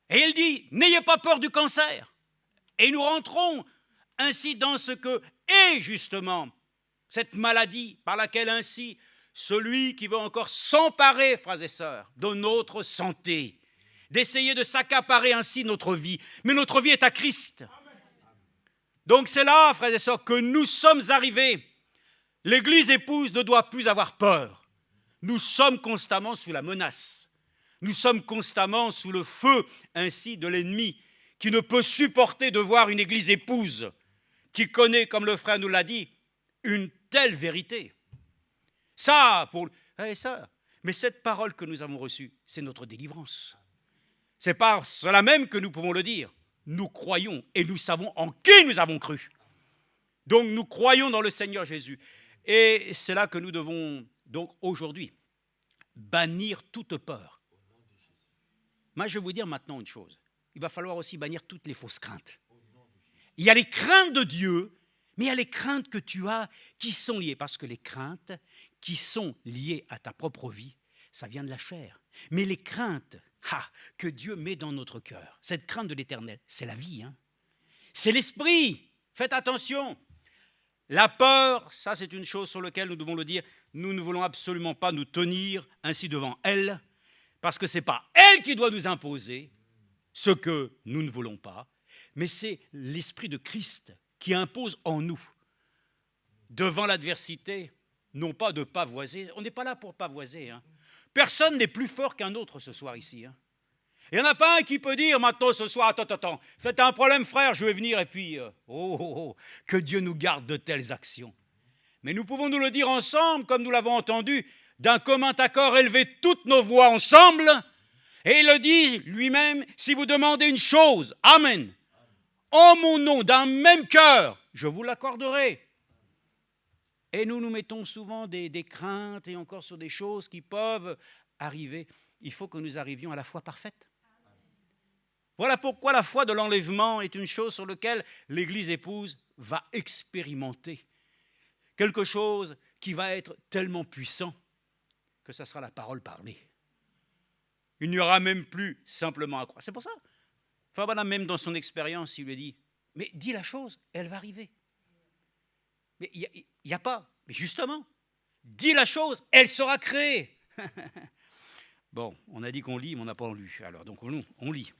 Et il dit, n'ayez pas peur du cancer. Et nous rentrons ainsi dans ce que est justement cette maladie par laquelle ainsi celui qui veut encore s'emparer, frères et sœurs, de notre santé, d'essayer de s'accaparer ainsi notre vie. Mais notre vie est à Christ. Donc c'est là, frères et sœurs, que nous sommes arrivés. L'Église épouse ne doit plus avoir peur. Nous sommes constamment sous la menace. Nous sommes constamment sous le feu ainsi de l'ennemi qui ne peut supporter de voir une église épouse qui connaît, comme le frère nous l'a dit, une telle vérité. Ça, pour ça. Mais cette parole que nous avons reçue, c'est notre délivrance. C'est par cela même que nous pouvons le dire. Nous croyons et nous savons en qui nous avons cru. Donc nous croyons dans le Seigneur Jésus. Et c'est là que nous devons donc aujourd'hui bannir toute peur. Moi, je vais vous dire maintenant une chose. Il va falloir aussi bannir toutes les fausses craintes. Il y a les craintes de Dieu, mais il y a les craintes que tu as qui sont liées. Parce que les craintes qui sont liées à ta propre vie, ça vient de la chair. Mais les craintes que Dieu met dans notre cœur, cette crainte de l'éternel, c'est la vie. C'est l'esprit. Faites attention. La peur, ça c'est une chose sur laquelle nous devons le dire. Nous ne voulons absolument pas nous tenir ainsi devant elle, parce que ce n'est pas elle qui doit nous imposer ce que nous ne voulons pas, mais c'est l'Esprit de Christ qui impose en nous, devant l'adversité, non pas de pavoiser. On n'est pas là pour pavoiser. Personne n'est plus fort qu'un autre ce soir ici. Il n'y en a pas un qui peut dire maintenant ce soir, attends, faites un problème frère, je vais venir et puis, que Dieu nous garde de telles actions. Mais nous pouvons nous le dire ensemble, comme nous l'avons entendu, d'un commun accord, élever toutes nos voix ensemble. Et il le dit lui-même, si vous demandez une chose, Amen, en mon nom, d'un même cœur, je vous l'accorderai. Et nous nous mettons souvent des craintes et encore sur des choses qui peuvent arriver. Il faut que nous arrivions à la foi parfaite. Voilà pourquoi la foi de l'enlèvement est une chose sur laquelle l'Église épouse va expérimenter quelque chose qui va être tellement puissant que ça sera la parole parlée. Il n'y aura même plus simplement à croire. C'est pour ça, Frère Branham, même dans son expérience, il lui dit, mais dis la chose, elle va arriver. Mais il n'y a pas, mais justement, dis la chose, elle sera créée. Bon, on a dit qu'on lit, mais on n'a pas lu. Alors, donc, on lit.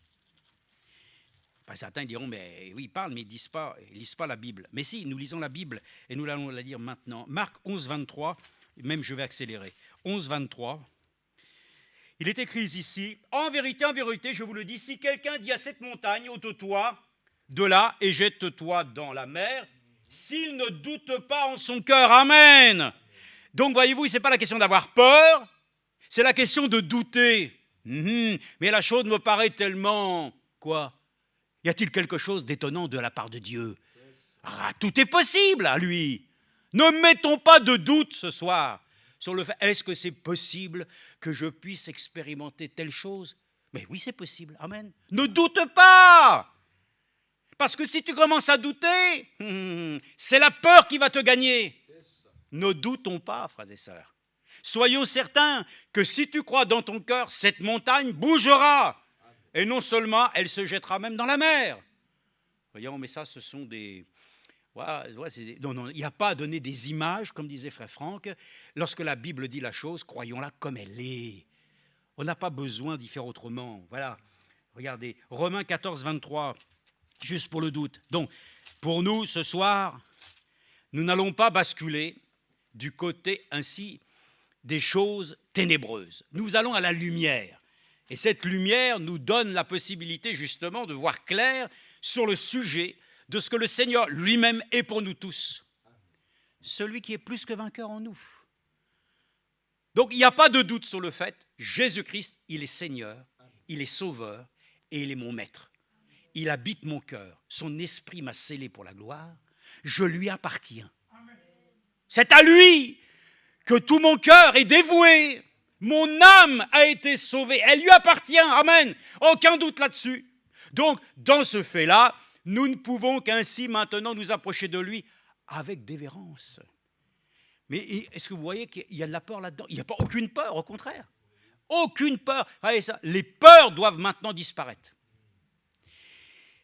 Enfin, certains diront, mais oui, ils parlent, mais ils ne lisent pas la Bible. Mais si, nous lisons la Bible, et nous allons la lire maintenant. Marc 11, 23, même je vais accélérer. 11, 23. Il est écrit ici, en vérité, je vous le dis, si quelqu'un dit à cette montagne, ôte-toi de là et jette-toi dans la mer, s'il ne doute pas en son cœur, amen. Donc, voyez-vous, ce n'est pas la question d'avoir peur, c'est la question de douter. Mais la chose me paraît tellement, quoi ? Y a-t-il quelque chose d'étonnant de la part de Dieu ? Tout est possible à lui. Ne mettons pas de doute ce soir sur le fait, est-ce que c'est possible que je puisse expérimenter telle chose ? Mais oui, c'est possible, amen. Ne doute pas. Parce que si tu commences à douter, c'est la peur qui va te gagner. Ne doutons pas, frères et sœurs. Soyons certains que si tu crois dans ton cœur, cette montagne bougera. Et non seulement, elle se jettera même dans la mer. Voyons, mais ça, ce sont des... Non, il n'y a pas à donner des images, comme disait Frère Franck. Lorsque la Bible dit la chose, croyons-la comme elle est. On n'a pas besoin d'y faire autrement. Voilà, regardez, Romains 14, 23, juste pour le doute. Donc, pour nous, ce soir, nous n'allons pas basculer du côté ainsi des choses ténébreuses. Nous allons à la lumière. Et cette lumière nous donne la possibilité justement de voir clair sur le sujet de ce que le Seigneur lui-même est pour nous tous. Celui qui est plus que vainqueur en nous. Donc il n'y a pas de doute sur le fait, Jésus-Christ, il est Seigneur, il est Sauveur et il est mon Maître. Il habite mon cœur, son esprit m'a scellé pour la gloire, je lui appartiens. C'est à lui que tout mon cœur est dévoué. Mon âme a été sauvée, elle lui appartient, amen, aucun doute là-dessus. Donc, dans ce fait-là, nous ne pouvons qu'ainsi maintenant nous approcher de lui avec dévérence. Mais est-ce que vous voyez qu'il y a de la peur là-dedans ? Il n'y a pas aucune peur, au contraire. Aucune peur. Allez, ça, les peurs doivent maintenant disparaître.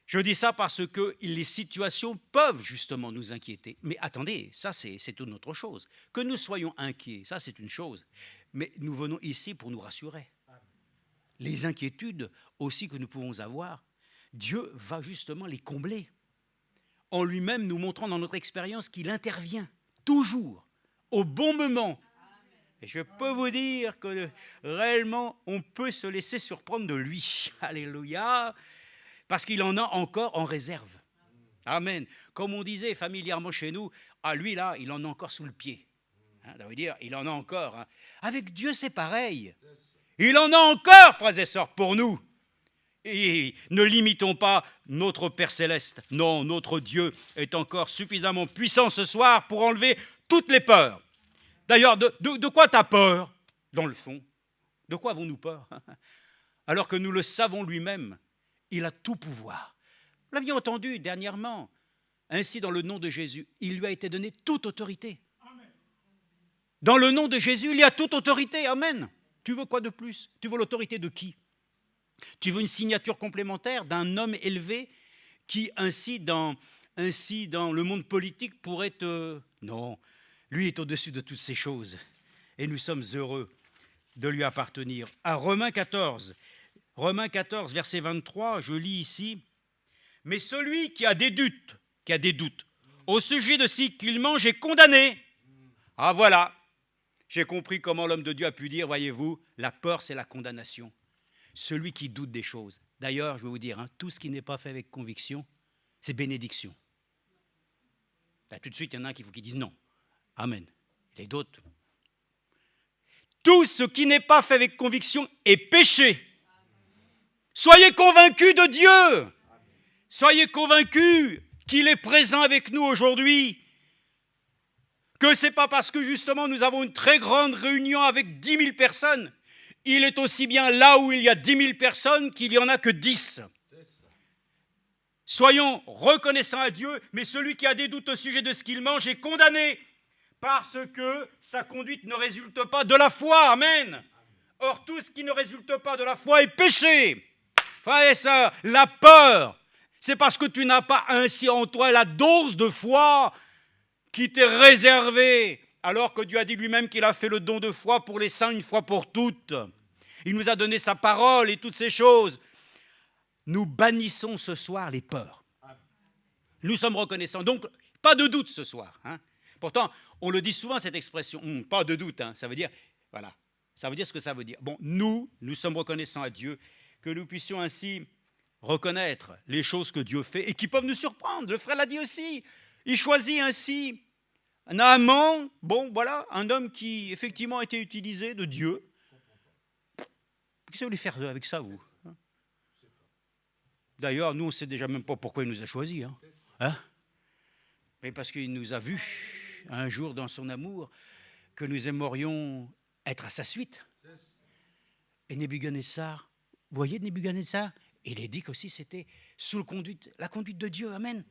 Je dis ça parce que les situations peuvent justement nous inquiéter. Mais attendez, ça c'est une autre chose. Que nous soyons inquiets, ça c'est une chose. Mais nous venons ici pour nous rassurer. Les inquiétudes aussi que nous pouvons avoir, Dieu va justement les combler. En lui-même nous montrant dans notre expérience qu'il intervient toujours, au bon moment. Et je peux vous dire que réellement, on peut se laisser surprendre de lui. Alléluia. parce qu'il en a encore en réserve. Amen. Comme on disait familièrement chez nous, ah lui là, il en a encore sous le pied. Ça veut dire, il en a encore. Hein. Avec Dieu, c'est pareil. Il en a encore, frères et sœurs, pour nous. Et ne limitons pas notre Père Céleste. Non, notre Dieu est encore suffisamment puissant ce soir pour enlever toutes les peurs. D'ailleurs, de quoi tu as peur, dans le fond? De quoi avons-nous peur? Alors que nous le savons lui-même, il a tout pouvoir. Vous l'aviez entendu dernièrement. Ainsi, dans le nom de Jésus, il lui a été donné toute autorité. Dans le nom de Jésus, il y a toute autorité. Amen. Tu veux quoi de plus? Tu veux l'autorité de qui? Tu veux une signature complémentaire d'un homme élevé qui, ainsi dans le monde politique, pourrait te... Non, lui est au-dessus de toutes ces choses. Et nous sommes heureux de lui appartenir. À Romains 14, verset 23, je lis ici, « Mais celui qui a des doutes, au sujet de ce qu'il mange est condamné. » Ah voilà, j'ai compris comment l'homme de Dieu a pu dire, voyez-vous, la peur c'est la condamnation. Celui qui doute des choses. D'ailleurs, je vais vous dire, tout ce qui n'est pas fait avec conviction, c'est bénédiction. Là, tout de suite, il y en a qui disent non. Amen. Et d'autres. Tout ce qui n'est pas fait avec conviction est péché. Soyez convaincus de Dieu. Soyez convaincus qu'il est présent avec nous aujourd'hui. Que ce n'est pas parce que justement nous avons une très grande réunion avec 10 000 personnes. Il est aussi bien là où il y a 10 000 personnes qu'il n'y en a que 10. Soyons reconnaissants à Dieu, mais celui qui a des doutes au sujet de ce qu'il mange est condamné parce que sa conduite ne résulte pas de la foi. Amen. Or, tout ce qui ne résulte pas de la foi est péché. Frères et sœurs, la peur, c'est parce que tu n'as pas ainsi en toi la dose de foi qui t'est réservée, alors que Dieu a dit lui-même qu'il a fait le don de foi pour les saints une fois pour toutes. Il nous a donné sa parole et toutes ces choses. Nous bannissons ce soir les peurs. Nous sommes reconnaissants. Donc, pas de doute ce soir. Pourtant, on le dit souvent cette expression, pas de doute. Ça veut dire, voilà, ça veut dire ce que ça veut dire. Bon, nous sommes reconnaissants à Dieu que nous puissions ainsi reconnaître les choses que Dieu fait et qui peuvent nous surprendre. Le frère l'a dit aussi. Il choisit ainsi Naaman, bon, voilà, un homme qui effectivement a été utilisé de Dieu. Qu'est-ce que vous voulez faire avec ça, vous? D'ailleurs, nous, on ne sait déjà même pas pourquoi il nous a choisis. Mais parce qu'il nous a vus un jour dans son amour que nous aimerions être à sa suite. Et Nebuchadnezzar, vous voyez Nebuchadnezzar, il est dit qu'aussi c'était sous la conduite de Dieu. Amen.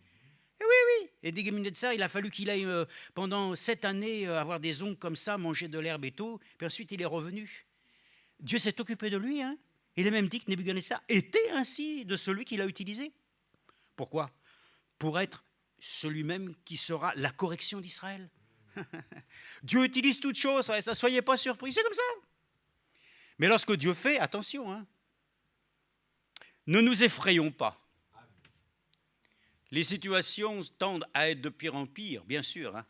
Et oui. Et Nebuchadnezzar, il a fallu qu'il aille pendant 7 années avoir des ongles comme ça, manger de l'herbe et tout. Puis ensuite, il est revenu. Dieu s'est occupé de lui. Il a même dit que Nebuchadnezzar était ainsi de celui qu'il a utilisé. Pourquoi? Pour être celui-même qui sera la correction d'Israël. Dieu utilise toutes choses, ne soyez pas surpris, c'est comme ça. Mais lorsque Dieu fait, attention, ne nous effrayons pas. Les situations tendent à être de pire en pire, bien sûr,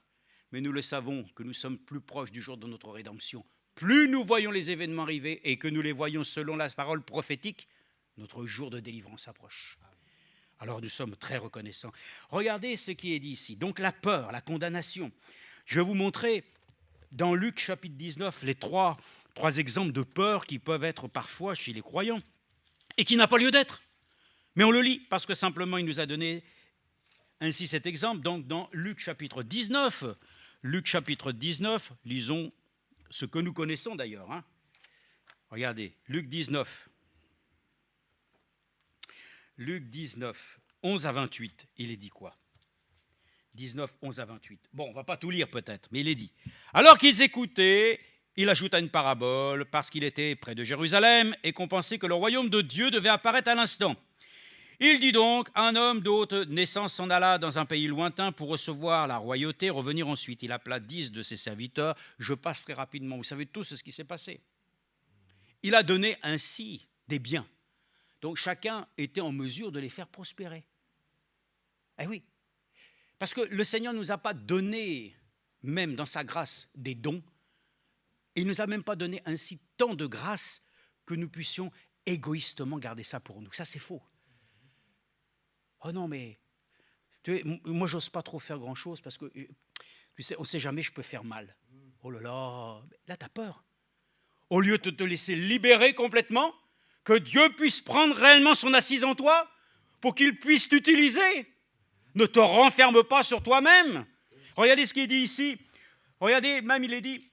mais nous le savons que nous sommes plus proches du jour de notre rédemption. Plus nous voyons les événements arriver et que nous les voyons selon la parole prophétique, notre jour de délivrance approche. Alors nous sommes très reconnaissants. Regardez ce qui est dit ici. Donc la peur, la condamnation. Je vais vous montrer dans Luc chapitre 19 les trois exemples de peur qui peuvent être parfois chez les croyants et qui n'a pas lieu d'être. Mais on le lit parce que simplement il nous a donné ainsi cet exemple. Donc dans Luc chapitre 19, lisons ce que nous connaissons d'ailleurs. Regardez, Luc 19. Luc 19, 11 à 28, il est dit quoi? 19, 11 à 28. Bon, on ne va pas tout lire peut-être, mais il est dit. Alors qu'ils écoutaient, il ajouta une parabole parce qu'il était près de Jérusalem et qu'on pensait que le royaume de Dieu devait apparaître à l'instant. Il dit donc, un homme de haute naissance s'en alla dans un pays lointain pour recevoir la royauté, revenir ensuite. Il appela 10 de ses serviteurs. Je passe très rapidement, vous savez tous ce qui s'est passé. Il a donné ainsi des biens. Donc chacun était en mesure de les faire prospérer. Eh oui, parce que le Seigneur ne nous a pas donné, même dans sa grâce, des dons. Il ne nous a même pas donné ainsi tant de grâce que nous puissions égoïstement garder ça pour nous. Ça, c'est faux. Oh non, mais moi, j'ose pas trop faire grand-chose parce que, tu sais, on ne sait jamais, je peux faire mal. Oh là là tu as peur. Au lieu de te laisser libérer complètement, que Dieu puisse prendre réellement son assise en toi pour qu'il puisse t'utiliser. Ne te renferme pas sur toi-même. Regardez ce qu'il dit ici. Regardez, même il est dit,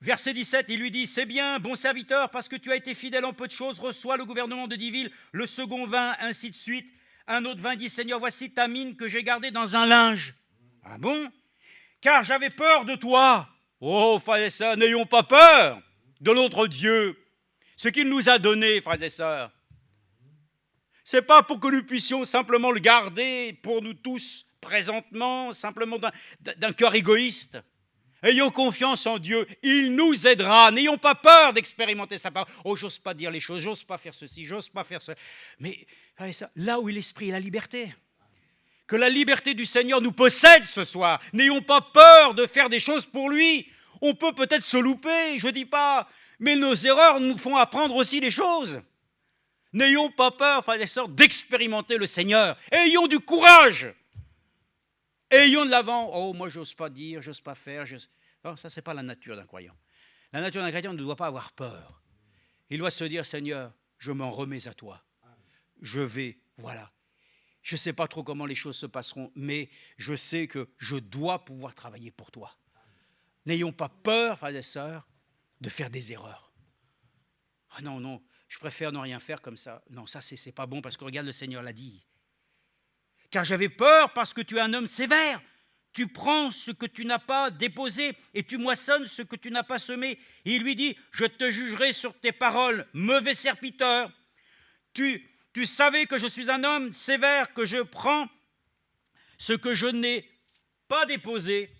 verset 17, il lui dit, c'est bien, bon serviteur, parce que tu as été fidèle en peu de choses, reçois le gouvernement de 10 villes. Le second vint, ainsi de suite. Un autre vint, dit, Seigneur, voici ta mine que j'ai gardée dans un linge. Ah bon? Car j'avais peur de toi. Oh, frères et sœurs, n'ayons pas peur de notre Dieu. Ce qu'il nous a donné, frères et sœurs, ce n'est pas pour que nous puissions simplement le garder pour nous tous présentement, simplement d'un cœur égoïste. Ayons confiance en Dieu, il nous aidera. N'ayons pas peur d'expérimenter sa parole. Oh, j'ose pas dire les choses, j'ose pas faire ceci, j'ose pas faire cela. Mais là où est l'esprit et la liberté, que la liberté du Seigneur nous possède ce soir. N'ayons pas peur de faire des choses pour lui. On peut peut-être se louper, je ne dis pas, mais nos erreurs nous font apprendre aussi des choses. N'ayons pas peur, frères et sœurs, d'expérimenter le Seigneur. Ayons du courage. Ayons de l'avant. Oh, moi, j'ose pas dire, j'ose pas faire. Non, ça, ce n'est pas la nature d'un croyant. La nature d'un chrétien ne doit pas avoir peur. Il doit se dire, Seigneur, je m'en remets à toi. Je vais, voilà. Je ne sais pas trop comment les choses se passeront, mais je sais que je dois pouvoir travailler pour toi. N'ayons pas peur, frères et sœurs, de faire des erreurs. Ah non, non, je préfère ne rien faire comme ça. Non, ça, c'est pas bon, parce que regarde, le Seigneur l'a dit. Car j'avais peur parce que tu es un homme sévère. Tu prends ce que tu n'as pas déposé et tu moissonnes ce que tu n'as pas semé. Et il lui dit, je te jugerai sur tes paroles, mauvais serviteur. Tu savais que je suis un homme sévère, que je prends ce que je n'ai pas déposé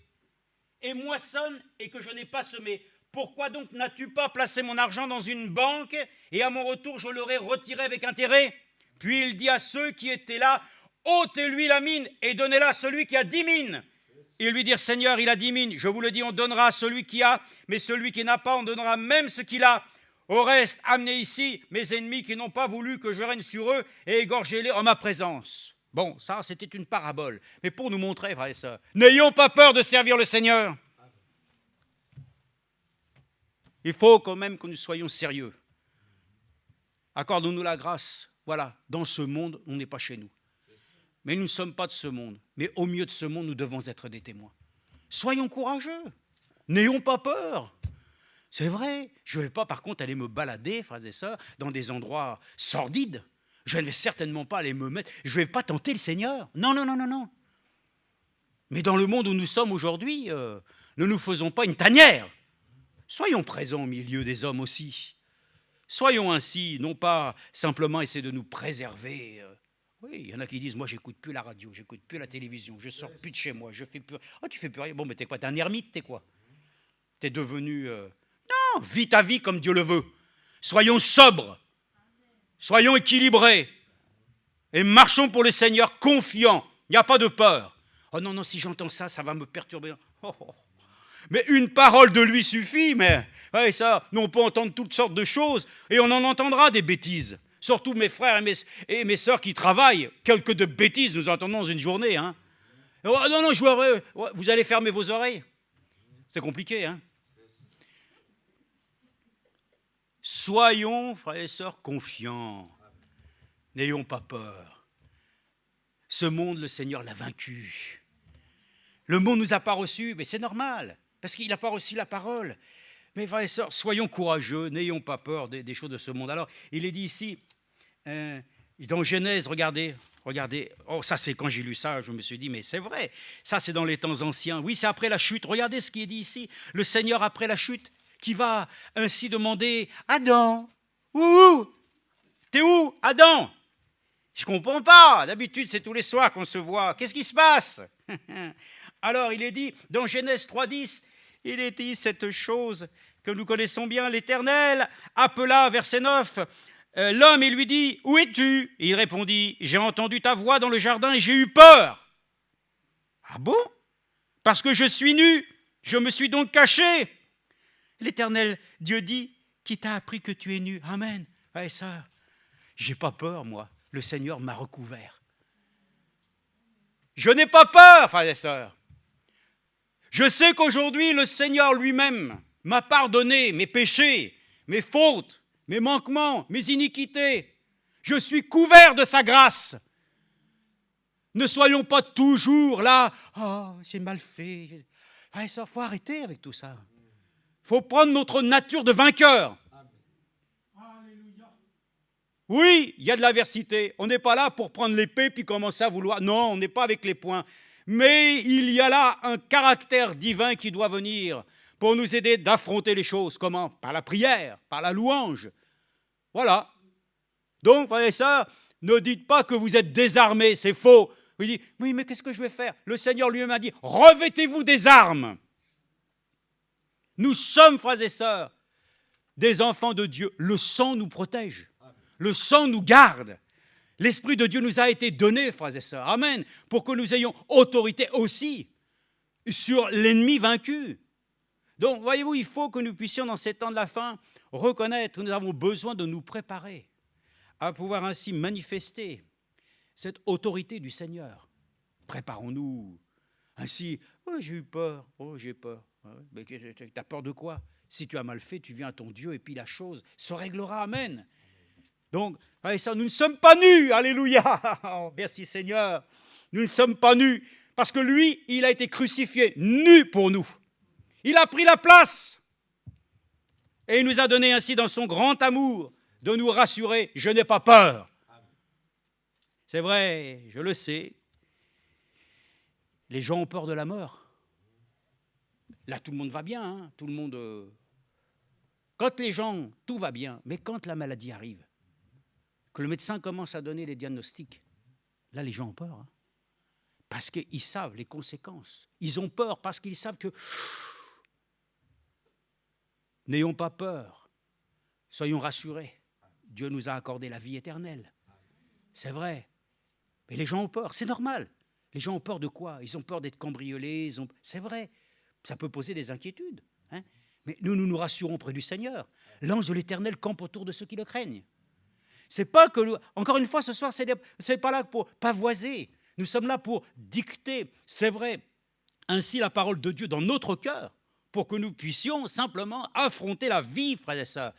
et moissonne et que je n'ai pas semé. Pourquoi donc n'as-tu pas placé mon argent dans une banque et à mon retour je l'aurais retiré avec intérêt? Puis il dit à ceux qui étaient là, ôtez-lui la mine et donnez-la à celui qui a 10 mines. Et lui dire, Seigneur, il a 10 mines. Je vous le dis, on donnera à celui qui a, mais celui qui n'a pas, on donnera même ce qu'il a. Au reste, amenez ici mes ennemis qui n'ont pas voulu que je règne sur eux et égorgez-les en ma présence. Bon, ça, c'était une parabole. Mais pour nous montrer, frères et sœurs, n'ayons pas peur de servir le Seigneur. Il faut quand même que nous soyons sérieux. Accorde-nous la grâce. Voilà, dans ce monde, on n'est pas chez nous. Mais nous ne sommes pas de ce monde. Mais au milieu de ce monde, nous devons être des témoins. Soyons courageux. N'ayons pas peur. C'est vrai. Je ne vais pas, par contre, aller me balader, frères et sœurs, dans des endroits sordides. Je ne vais certainement pas aller me mettre... Je ne vais pas tenter le Seigneur. Non, non, non, non, non. Mais dans le monde où nous sommes aujourd'hui, ne nous faisons pas une tanière. Soyons présents au milieu des hommes aussi. Soyons ainsi, non pas simplement essayer de nous préserver. Oui, il y en a qui disent, moi, j'écoute plus la radio, j'écoute plus la télévision, je sors plus de chez moi, je fais plus... Oh, tu fais plus rien. Bon, mais t'es quoi? T'es un ermite, t'es quoi? T'es devenu... Non, vis ta vie comme Dieu le veut. Soyons sobres. Soyons équilibrés. Et marchons pour le Seigneur confiants. Il n'y a pas de peur. Oh non, non, si j'entends ça, ça va me perturber. Oh, oh. Mais une parole de lui suffit, mais ouais, ça, nous on peut entendre toutes sortes de choses, et on en entendra des bêtises. Surtout mes frères et mes sœurs qui travaillent, quelques de bêtises nous entendons dans une journée. Hein. Oh, non, non, vous allez fermer vos oreilles. C'est compliqué, hein. Soyons, frères et sœurs, confiants. N'ayons pas peur. Ce monde, le Seigneur l'a vaincu. Le monde ne nous a pas reçus, mais c'est normal, parce qu'il n'a pas reçu la parole. Mais frères et sœurs, soyons courageux, n'ayons pas peur des choses de ce monde. Alors, il est dit ici, dans Genèse, regardez, oh ça c'est quand j'ai lu ça, je me suis dit, mais c'est vrai, ça c'est dans les temps anciens. Oui, c'est après la chute, regardez ce qui est dit ici. Le Seigneur, après la chute, qui va ainsi demander, Adam, t'es où, Adam? Je ne comprends pas, d'habitude c'est tous les soirs qu'on se voit, qu'est-ce qui se passe? Alors, il est dit, dans Genèse 3,10, il est dit cette chose que nous connaissons bien, l'Éternel appela, verset 9, l'homme et lui dit, où es-tu? Et il répondit, j'ai entendu ta voix dans le jardin et j'ai eu peur. Ah bon? Parce que je suis nu, je me suis donc caché. L'Éternel, Dieu dit, qui t'a appris que tu es nu? Amen. Frères et sœurs, j'ai pas peur, moi. le Seigneur m'a recouvert. Je n'ai pas peur, frères et sœurs. Je sais qu'aujourd'hui, le Seigneur lui-même m'a pardonné mes péchés, mes fautes, mes manquements, mes iniquités. Je suis couvert de sa grâce. Ne soyons pas toujours là, « Oh, j'ai mal fait. » Il faut arrêter avec tout ça. Il faut prendre notre nature de vainqueur. Oui, il y a de l'adversité. On n'est pas là pour prendre l'épée puis commencer à vouloir. Non, on n'est pas avec les poings. Mais il y a là un caractère divin qui doit venir pour nous aider d'affronter les choses. Comment? Par la prière, par la louange. Voilà. Donc, frères et sœurs, ne dites pas que vous êtes désarmés, c'est faux. Vous dites, oui, mais qu'est-ce que je vais faire? Le Seigneur lui-même a dit, revêtez-vous des armes. Nous sommes, frères et sœurs, des enfants de Dieu. Le sang nous protège. Le sang nous garde. L'Esprit de Dieu nous a été donné, frères et sœurs. Amen. Pour que nous ayons autorité aussi sur l'ennemi vaincu. Donc, voyez-vous, il faut que nous puissions, dans ces temps de la fin, reconnaître que nous avons besoin de nous préparer à pouvoir ainsi manifester cette autorité du Seigneur. Préparons-nous. Ainsi, oh, j'ai eu peur, oh, j'ai peur. Mais tu as peur de quoi? Si tu as mal fait, tu viens à ton Dieu et puis la chose se réglera. Amen. Donc, ça, nous ne sommes pas nus. Alléluia. Oh, merci Seigneur. Nous ne sommes pas nus parce que lui, il a été crucifié nu pour nous. Il a pris la place. Et il nous a donné ainsi dans son grand amour de nous rassurer. Je n'ai pas peur. C'est vrai, je le sais. Les gens ont peur de la mort. Là, tout le monde va bien. Hein, tout le monde... Quand les gens, tout va bien. Mais quand la maladie arrive, que le médecin commence à donner les diagnostics, là, les gens ont peur. Hein, parce qu'ils savent les conséquences. Ils ont peur parce qu'ils savent que... N'ayons pas peur. Soyons rassurés. Dieu nous a accordé la vie éternelle. C'est vrai. Mais les gens ont peur. C'est normal. Les gens ont peur de quoi? Ils ont peur d'être cambriolés. C'est vrai. Ça peut poser des inquiétudes. Hein, mais nous rassurons près du Seigneur. L'ange de l'Éternel campe autour de ceux qui le craignent. C'est pas que... Encore une fois, ce soir, c'est pas là pour pavoiser. Nous sommes là pour dicter, c'est vrai, ainsi la parole de Dieu dans notre cœur, pour que nous puissions simplement affronter la vie, frères et sœurs,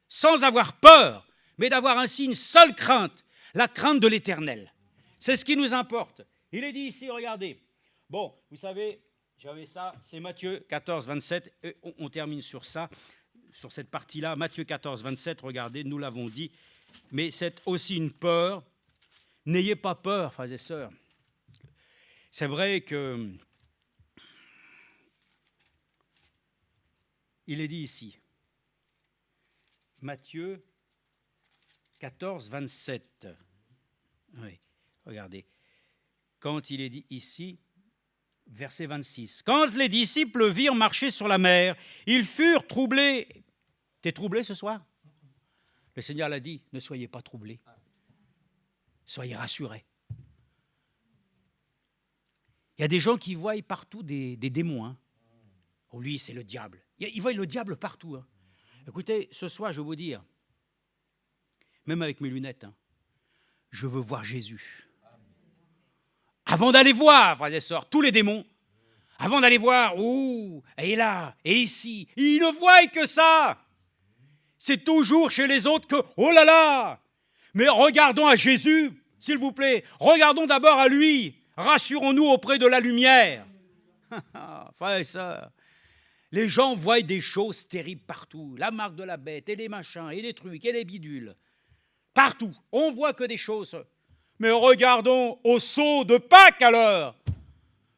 sans avoir peur, mais d'avoir ainsi une seule crainte, la crainte de l'Éternel. C'est ce qui nous importe. Il est dit ici, regardez. Bon, vous savez, j'avais ça, c'est Matthieu 14, 27, et on termine sur ça, sur cette partie-là. Matthieu 14, 27, regardez, nous l'avons dit, mais c'est aussi une peur. N'ayez pas peur, frères et sœurs. C'est vrai que il est dit ici, Matthieu 14, 27. Oui, regardez. Quand il est dit ici, verset 26. Quand les disciples virent marcher sur la mer, ils furent troublés. T'es troublé ce soir? Le Seigneur l'a dit, ne soyez pas troublés. Soyez rassurés. Il y a des gens qui voient partout des démons. Hein. Oh, lui, c'est le diable. Ils voient le diable partout. Hein. Écoutez, ce soir, je vais vous dire, même avec mes lunettes, hein, je veux voir Jésus. Avant d'aller voir, frères et sœurs, tous les démons, avant d'aller voir, et là, et ici, ils ne voient que ça. C'est toujours chez les autres que, oh là là. Mais regardons à Jésus, s'il vous plaît. Regardons d'abord à lui. Rassurons-nous auprès de la lumière. Frères et sœurs, les gens voient des choses terribles partout. La marque de la bête, et des machins, et des trucs, et des bidules. Partout. On voit que des choses. Mais regardons au sceau de Pâques alors.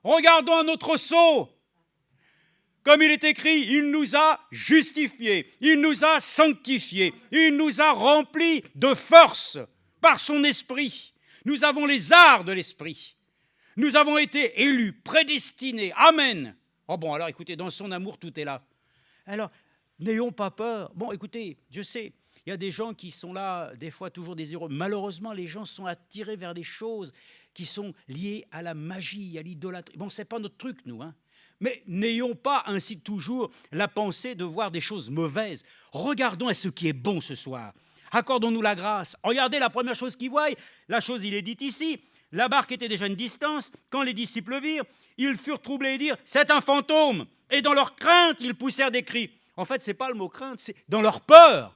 Regardons à notre sceau. Comme il est écrit, il nous a justifiés, il nous a sanctifiés, il nous a remplis de force par son esprit. Nous avons les arts de l'esprit. Nous avons été élus, prédestinés. Amen. Oh bon, alors écoutez, dans son amour, tout est là. Alors, n'ayons pas peur. Bon, écoutez, je sais, il y a des gens qui sont là, des fois toujours des héros. Malheureusement, les gens sont attirés vers des choses qui sont liées à la magie, à l'idolâtrie. Bon, ce n'est pas notre truc, nous, hein. Mais n'ayons pas ainsi toujours la pensée de voir des choses mauvaises. Regardons à ce qui est bon ce soir. Accordons-nous la grâce. Regardez la première chose qu'ils voient, la chose il est dite ici. La barque était déjà à une distance. Quand les disciples virent, ils furent troublés et dirent, c'est un fantôme. Et dans leur crainte, ils poussèrent des cris. En fait, ce n'est pas le mot crainte, c'est dans leur peur.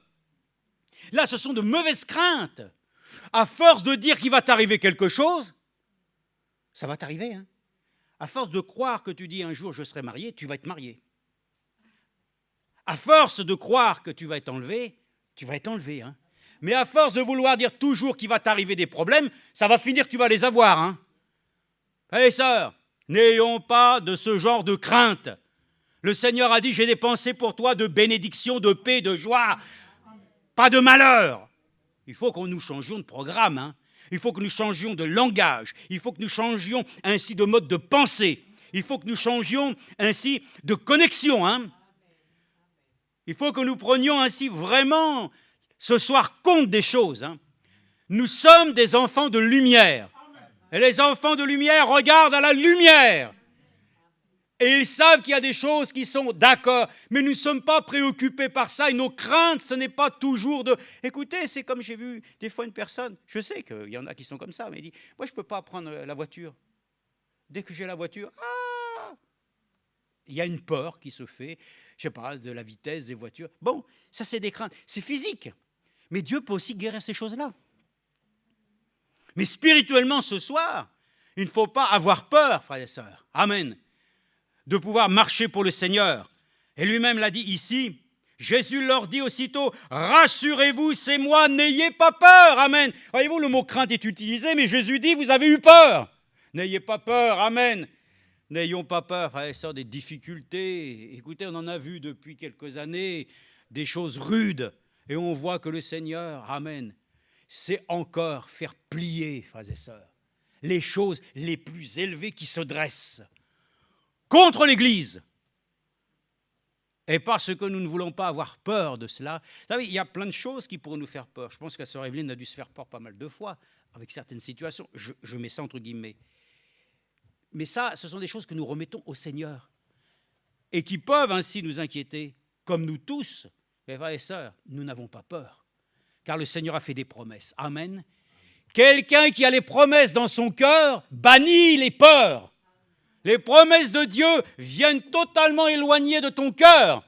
Là, ce sont de mauvaises craintes. À force de dire qu'il va t'arriver quelque chose, ça va t'arriver. Hein. À force de croire que tu dis un jour je serai marié, tu vas être marié. À force de croire que tu vas être enlevé, tu vas être enlevé. Hein. Mais à force de vouloir dire toujours qu'il va t'arriver des problèmes, ça va finir que tu vas les avoir. Hein. Frères et sœurs, n'ayons pas de ce genre de crainte. Le Seigneur a dit, j'ai des pensées pour toi de bénédiction, de paix, de joie, pas de malheur. Il faut que nous changions de programme. Hein. Il faut que nous changions de langage. Il faut que nous changions ainsi de mode de pensée. Il faut que nous changions ainsi de connexion. Hein. Il faut que nous prenions ainsi vraiment ce soir compte des choses. Hein. Nous sommes des enfants de lumière. Et les enfants de lumière regardent à la lumière. Et ils savent qu'il y a des choses qui sont d'accord, mais nous ne sommes pas préoccupés par ça. Et nos craintes, ce n'est pas toujours de... Écoutez, c'est comme j'ai vu des fois une personne, je sais qu'il y en a qui sont comme ça, mais il dit, moi je ne peux pas prendre la voiture. Dès que j'ai la voiture, il y a une peur qui se fait, je ne sais pas, de la vitesse des voitures. Bon, ça c'est des craintes, c'est physique. Mais Dieu peut aussi guérir ces choses-là. Mais spirituellement, ce soir, il ne faut pas avoir peur, frères et sœurs. Amen. De pouvoir marcher pour le Seigneur. Et lui-même l'a dit ici, Jésus leur dit aussitôt, rassurez-vous, c'est moi, n'ayez pas peur. Amen. Voyez-vous, le mot crainte est utilisé, mais Jésus dit, vous avez eu peur. N'ayez pas peur. Amen. N'ayons pas peur, frères et sœurs, des difficultés. Écoutez, on en a vu depuis quelques années des choses rudes. Et on voit que le Seigneur, amen, sait encore faire plier, frères et sœurs, les choses les plus élevées qui se dressent contre l'Église. Et parce que nous ne voulons pas avoir peur de cela, vous savez, il y a plein de choses qui pourraient nous faire peur. Je pense que la sœur Evelyne a dû se faire peur pas mal de fois avec certaines situations. Je mets ça entre guillemets. Mais ça, ce sont des choses que nous remettons au Seigneur et qui peuvent ainsi nous inquiéter, comme nous tous. Mais frères et sœurs, nous n'avons pas peur, car le Seigneur a fait des promesses. Amen. Quelqu'un qui a les promesses dans son cœur bannit les peurs. Les promesses de Dieu viennent totalement éloigner de ton cœur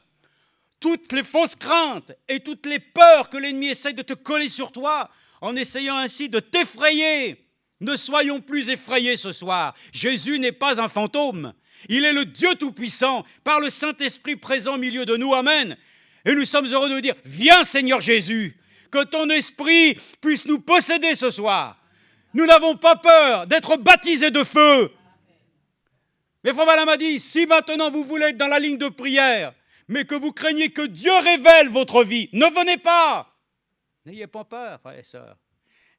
toutes les fausses craintes et toutes les peurs que l'ennemi essaie de te coller sur toi en essayant ainsi de t'effrayer. Ne soyons plus effrayés ce soir. Jésus n'est pas un fantôme. Il est le Dieu Tout-Puissant par le Saint-Esprit présent au milieu de nous. Amen. Et nous sommes heureux de dire, viens Seigneur Jésus, que ton esprit puisse nous posséder ce soir. Nous n'avons pas peur d'être baptisés de feu. Mais Frère Balaam a dit, si maintenant vous voulez être dans la ligne de prière, mais que vous craignez que Dieu révèle votre vie, ne venez pas. N'ayez pas peur, frères et sœurs.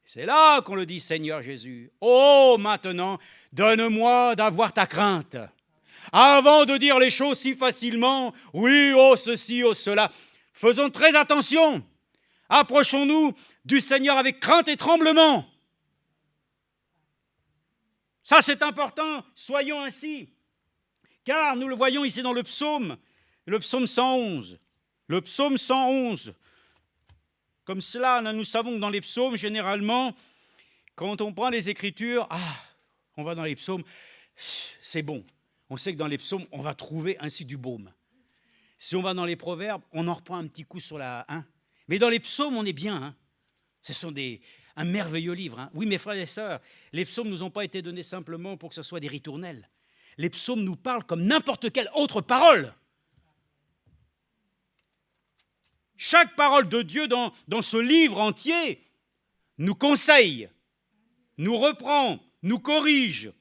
C'est là qu'on le dit, Seigneur Jésus. Oh, maintenant, donne-moi d'avoir ta crainte. Avant de dire les choses si facilement, oui, oh ceci, oh cela, faisons très attention. Approchons-nous du Seigneur avec crainte et tremblement. Ça, c'est important. Soyons ainsi. Car nous le voyons ici dans le psaume 111. Le psaume 111. Comme cela, nous savons que dans les psaumes, généralement, quand on prend les Écritures, on va dans les psaumes, c'est bon. On sait que dans les psaumes, on va trouver ainsi du baume. Si on va dans les proverbes, on en reprend un petit coup sur la... Mais dans les psaumes, on est bien. Ce sont un merveilleux livre. Oui, mes frères et sœurs, les psaumes ne nous ont pas été donnés simplement pour que ce soit des ritournelles. Les psaumes nous parlent comme n'importe quelle autre parole. Chaque parole de Dieu dans ce livre entier nous conseille, nous reprend, nous corrige,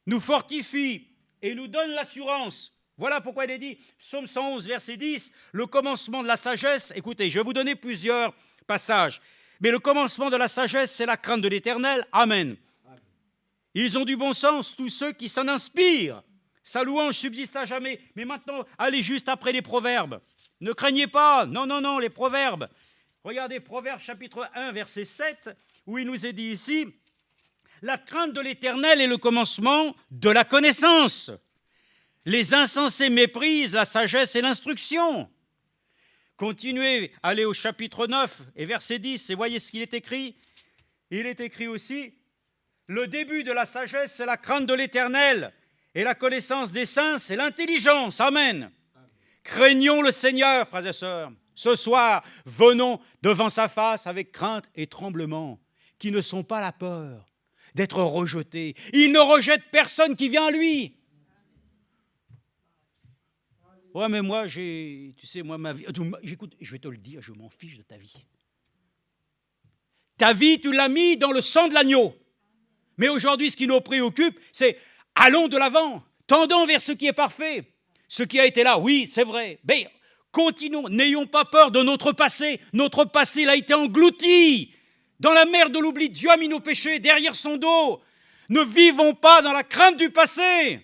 nous fortifie et nous donne l'assurance. Voilà pourquoi il est dit, psaume 111, verset 10, le commencement de la sagesse. Écoutez, je vais vous donner plusieurs passages. Mais le commencement de la sagesse, c'est la crainte de l'Éternel. Amen. Ils ont du bon sens, tous ceux qui s'en inspirent. Sa louange subsiste à jamais. Mais maintenant, allez juste après les proverbes. Ne craignez pas. Non, les proverbes. Regardez, Proverbes chapitre 1, verset 7, où il nous est dit ici, la crainte de l'Éternel est le commencement de la connaissance. Les insensés méprisent la sagesse et l'instruction. continuez, allez au chapitre 9 et verset 10 et voyez ce qu'il est écrit. Il est écrit aussi, le début de la sagesse, c'est la crainte de l'Éternel, et la connaissance des saints, c'est l'intelligence. Amen. Craignons le Seigneur, frères et sœurs. Ce soir, venons devant sa face avec crainte et tremblement, qui ne sont pas la peur d'être rejetés. Il ne rejette personne qui vient à lui. Ouais, mais moi, tu sais, moi, ma vie... Écoute, je vais te le dire, je m'en fiche de ta vie. Ta vie, tu l'as mis dans le sang de l'agneau. Mais aujourd'hui, ce qui nous préoccupe, c'est allons de l'avant, tendons vers ce qui est parfait. Ce qui a été là, oui, c'est vrai. Mais continuons, n'ayons pas peur de notre passé. Notre passé, il a été englouti dans la mer de l'oubli. Dieu a mis nos péchés derrière son dos. Ne vivons pas dans la crainte du passé.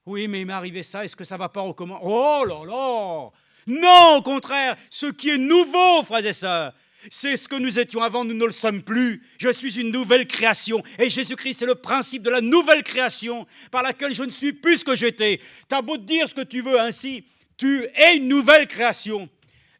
Oui, mais il m'est arrivé ça, est-ce que ça ne va pas recommencer? Oh là là! Non, au contraire, ce qui est nouveau, frères et sœurs, c'est ce que nous étions avant, nous ne le sommes plus. Je suis une nouvelle création. Et Jésus-Christ, c'est le principe de la nouvelle création par laquelle je ne suis plus ce que j'étais. Tu as beau te dire ce que tu veux ainsi, tu es une nouvelle création.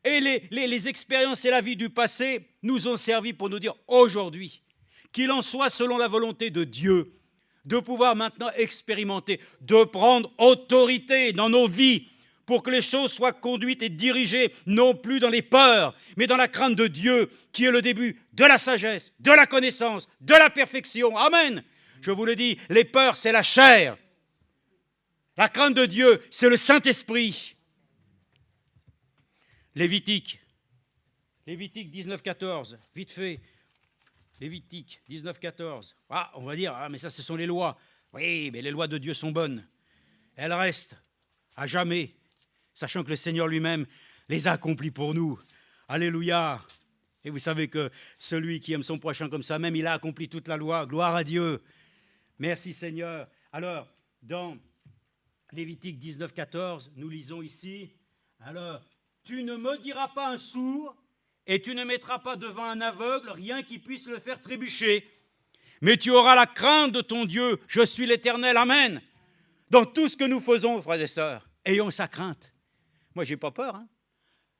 Et les expériences et la vie du passé nous ont servi pour nous dire aujourd'hui, qu'il en soit selon la volonté de Dieu, de pouvoir maintenant expérimenter, de prendre autorité dans nos vies pour que les choses soient conduites et dirigées non plus dans les peurs, mais dans la crainte de Dieu, qui est le début de la sagesse, de la connaissance, de la perfection. Amen. Je vous le dis, les peurs, c'est la chair. La crainte de Dieu, c'est le Saint-Esprit. Lévitique 19.14, vite fait. Lévitique 19.14. Ah, on va dire, mais ça, ce sont les lois. Oui, mais les lois de Dieu sont bonnes. Elles restent à jamais, sachant que le Seigneur lui-même les a accomplies pour nous. Alléluia. Et vous savez que celui qui aime son prochain comme ça, même il a accompli toute la loi. Gloire à Dieu. Merci Seigneur. Alors, dans Lévitique 19.14, nous lisons ici, alors, tu ne maudiras pas un sourd, et tu ne mettras pas devant un aveugle rien qui puisse le faire trébucher. Mais tu auras la crainte de ton Dieu. Je suis l'Éternel. Amen. Dans tout ce que nous faisons, frères et sœurs, ayons sa crainte. Moi, je n'ai pas peur.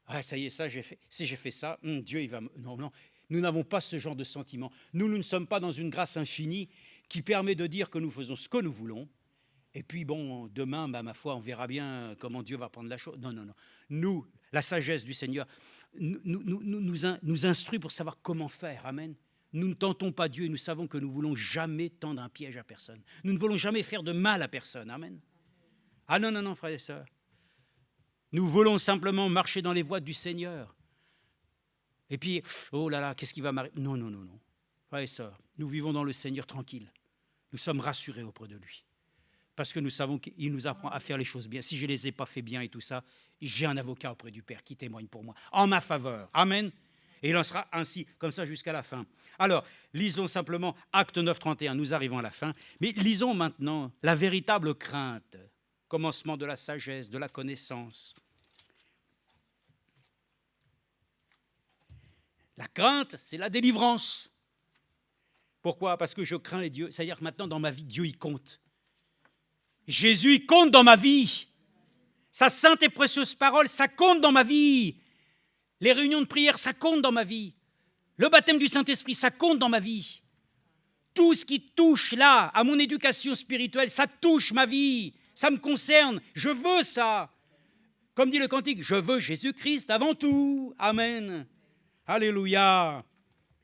Ah, ça y est, ça, j'ai fait. Si j'ai fait ça, Dieu, il va... Non, non. Nous n'avons pas ce genre de sentiment. Nous ne sommes pas dans une grâce infinie qui permet de dire que nous faisons ce que nous voulons. Et puis, bon, demain, ma foi, on verra bien comment Dieu va prendre la chose. Non, non, non. Nous, la sagesse du Seigneur, nous instruit pour savoir comment faire. Amen. Nous ne tentons pas Dieu et nous savons que nous ne voulons jamais tendre un piège à personne. Nous ne voulons jamais faire de mal à personne. Amen. Ah non, non, non, frères et sœurs. Nous voulons simplement marcher dans les voies du Seigneur. Et puis, oh là là, qu'est-ce qui va m'arriver? Non, non, non, non. Frères et sœurs, nous vivons dans le Seigneur tranquille. Nous sommes rassurés auprès de lui. Parce que nous savons qu'il nous apprend à faire les choses bien. Si je ne les ai pas fait bien et tout ça, j'ai un avocat auprès du Père qui témoigne pour moi, en ma faveur. Amen. Et il en sera ainsi, comme ça, jusqu'à la fin. Alors, lisons simplement Acte 9, 31, nous arrivons à la fin. Mais lisons maintenant la véritable crainte, commencement de la sagesse, de la connaissance. La crainte, c'est la délivrance. Pourquoi? Parce que je crains les dieux. C'est-à-dire que maintenant, dans ma vie, Dieu, il compte. Jésus, il compte dans ma vie. Sa sainte et précieuse parole, ça compte dans ma vie. Les réunions de prière, ça compte dans ma vie. Le baptême du Saint-Esprit, ça compte dans ma vie. Tout ce qui touche là, à mon éducation spirituelle, ça touche ma vie. Ça me concerne. Je veux ça. Comme dit le cantique, je veux Jésus-Christ avant tout. Amen. Alléluia.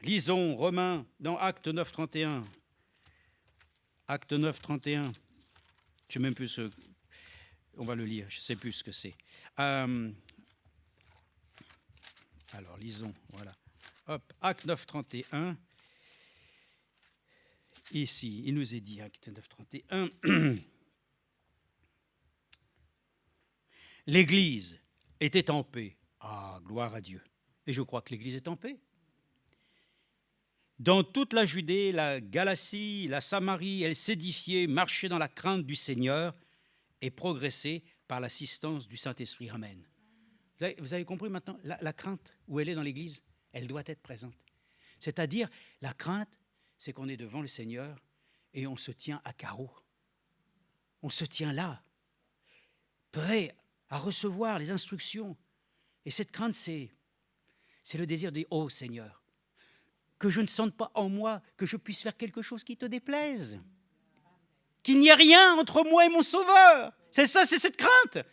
Lisons Romains dans Acte 9, 31. Acte 9, 31. Je ne sais même plus ce... On va le lire, je ne sais plus ce que c'est. Alors, lisons, voilà. Hop, Acte 9, 31. Ici, il nous est dit, Acte 9, 31. L'Église était en paix. Ah, gloire à Dieu. Et je crois que l'Église est en paix. Dans toute la Judée, la Galatie, la Samarie, elle s'édifiait, marchait dans la crainte du Seigneur et progressait par l'assistance du Saint-Esprit. Amen. Vous avez compris maintenant la crainte, où elle est dans l'Église, elle doit être présente. C'est-à-dire, la crainte, c'est qu'on est devant le Seigneur et on se tient à carreau. On se tient là, prêt à recevoir les instructions. Et cette crainte, c'est le désir de dire, oh Seigneur, que je ne sente pas en moi que je puisse faire quelque chose qui te déplaise. Qu'il n'y ait rien entre moi et mon Sauveur. C'est ça, c'est cette crainte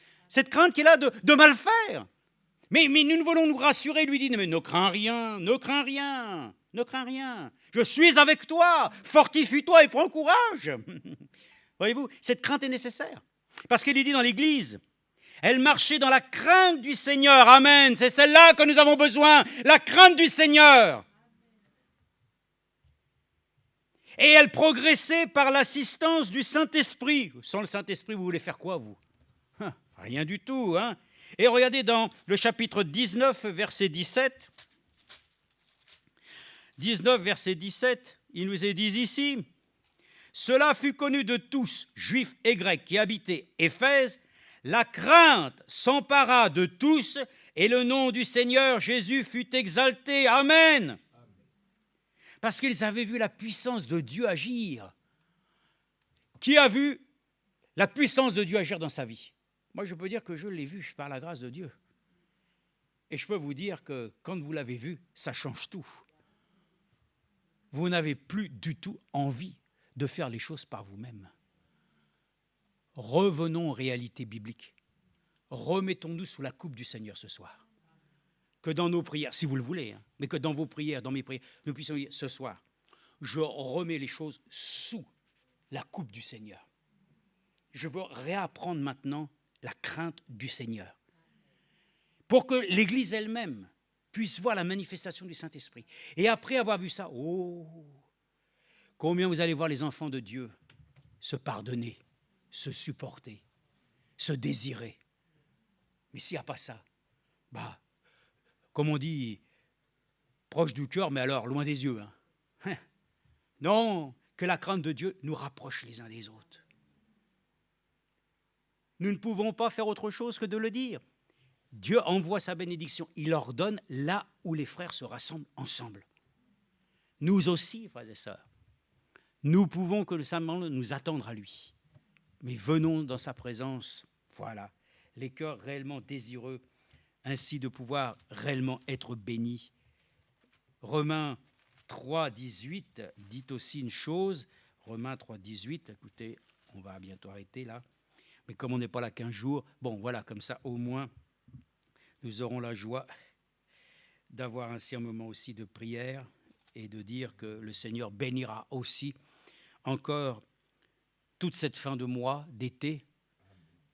qui est là de mal faire. Mais nous voulons nous rassurer, lui dit, mais ne crains rien, ne crains rien, ne crains rien. Je suis avec toi, fortifie-toi et prends courage. Voyez-vous, cette crainte est nécessaire. Parce qu'il est dit dans l'Église, elle marchait dans la crainte du Seigneur. Amen, c'est celle-là que nous avons besoin, la crainte du Seigneur. Et elle progressait par l'assistance du Saint-Esprit. Sans le Saint-Esprit, vous voulez faire quoi, vous? Rien du tout, hein? Et regardez dans le chapitre 19, verset 17. 19, verset 17, il nous est dit ici, « Cela fut connu de tous, juifs et grecs, qui habitaient Éphèse. La crainte s'empara de tous, et le nom du Seigneur Jésus fut exalté. » Amen. Parce qu'ils avaient vu la puissance de Dieu agir. Qui a vu la puissance de Dieu agir dans sa vie? Moi, je peux dire que je l'ai vu par la grâce de Dieu. Et je peux vous dire que quand vous l'avez vu, ça change tout. Vous n'avez plus du tout envie de faire les choses par vous-même. Revenons aux réalités bibliques. Remettons-nous sous la coupe du Seigneur ce soir. Que dans nos prières, si vous le voulez, hein, mais que dans vos prières, dans mes prières, nous puissions dire ce soir, je remets les choses sous la coupe du Seigneur. Je veux réapprendre maintenant la crainte du Seigneur. Pour que l'Église elle-même puisse voir la manifestation du Saint-Esprit. Et après avoir vu ça, oh, combien vous allez voir les enfants de Dieu se pardonner, se supporter, se désirer. Mais s'il n'y a pas ça, comme on dit, proche du cœur, mais alors loin des yeux. Hein. Non, que la crainte de Dieu nous rapproche les uns des autres. Nous ne pouvons pas faire autre chose que de le dire. Dieu envoie sa bénédiction. Il ordonne là où les frères se rassemblent ensemble. Nous aussi, frères et sœurs, nous pouvons que simplement nous attendre à lui. Mais venons dans sa présence, voilà, les cœurs réellement désireux, ainsi de pouvoir réellement être bénis. Romains 3, 18 dit aussi une chose. Romains 3, 18, écoutez, on va bientôt arrêter là. Mais comme on n'est pas là 15 jours, bon voilà, comme ça au moins, nous aurons la joie d'avoir ainsi un moment aussi de prière et de dire que le Seigneur bénira aussi encore toute cette fin de mois, d'été,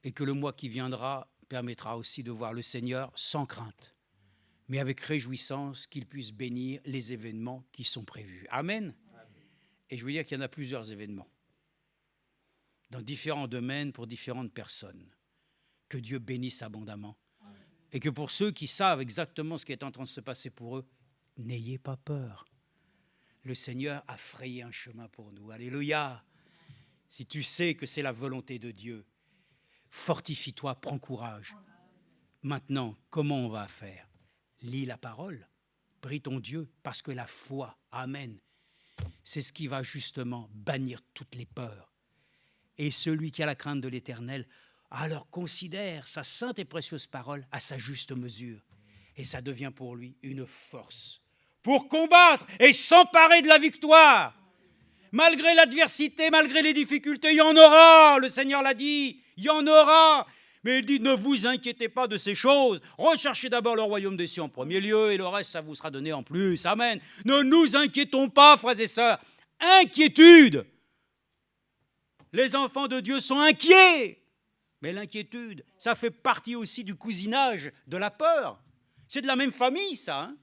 et que le mois qui viendra permettra aussi de voir le Seigneur sans crainte, mais avec réjouissance qu'il puisse bénir les événements qui sont prévus. Amen. Et je veux dire qu'il y en a plusieurs événements, dans différents domaines, pour différentes personnes. Que Dieu bénisse abondamment. Et que pour ceux qui savent exactement ce qui est en train de se passer pour eux, n'ayez pas peur. Le Seigneur a frayé un chemin pour nous. Alléluia. Si tu sais que c'est la volonté de Dieu, fortifie-toi, prends courage. Maintenant, comment on va faire? Lis la parole, prie ton Dieu, parce que la foi, amen, c'est ce qui va justement bannir toutes les peurs. Et celui qui a la crainte de l'Éternel, alors considère sa sainte et précieuse parole à sa juste mesure. Et ça devient pour lui une force pour combattre et s'emparer de la victoire. Malgré l'adversité, malgré les difficultés, il y en aura, le Seigneur l'a dit, il y en aura. Mais il dit, ne vous inquiétez pas de ces choses. Recherchez d'abord le royaume des cieux en premier lieu et le reste, ça vous sera donné en plus. Amen. Ne nous inquiétons pas, frères et sœurs. Inquiétude. Les enfants de Dieu sont inquiets. Mais l'inquiétude, ça fait partie aussi du cousinage de la peur. C'est de la même famille, ça. Hein?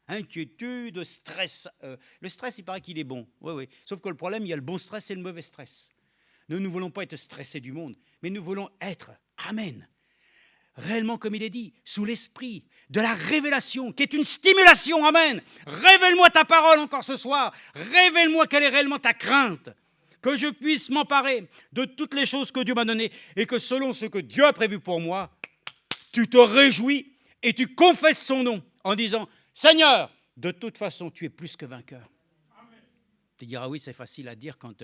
Inquiétude, stress. Le stress, il paraît qu'il est bon. Oui, oui. Sauf que le problème, il y a le bon stress et le mauvais stress. Nous ne voulons pas être stressés du monde, mais nous voulons être, amen, réellement, comme il est dit, sous l'esprit de la révélation, qui est une stimulation, amen. Révèle-moi ta parole encore ce soir. Révèle-moi quelle est réellement ta crainte. Que je puisse m'emparer de toutes les choses que Dieu m'a données et que selon ce que Dieu a prévu pour moi, tu te réjouis et tu confesses son nom en disant « Seigneur, de toute façon, tu es plus que vainqueur. » Tu diras, oui, c'est facile à dire quand...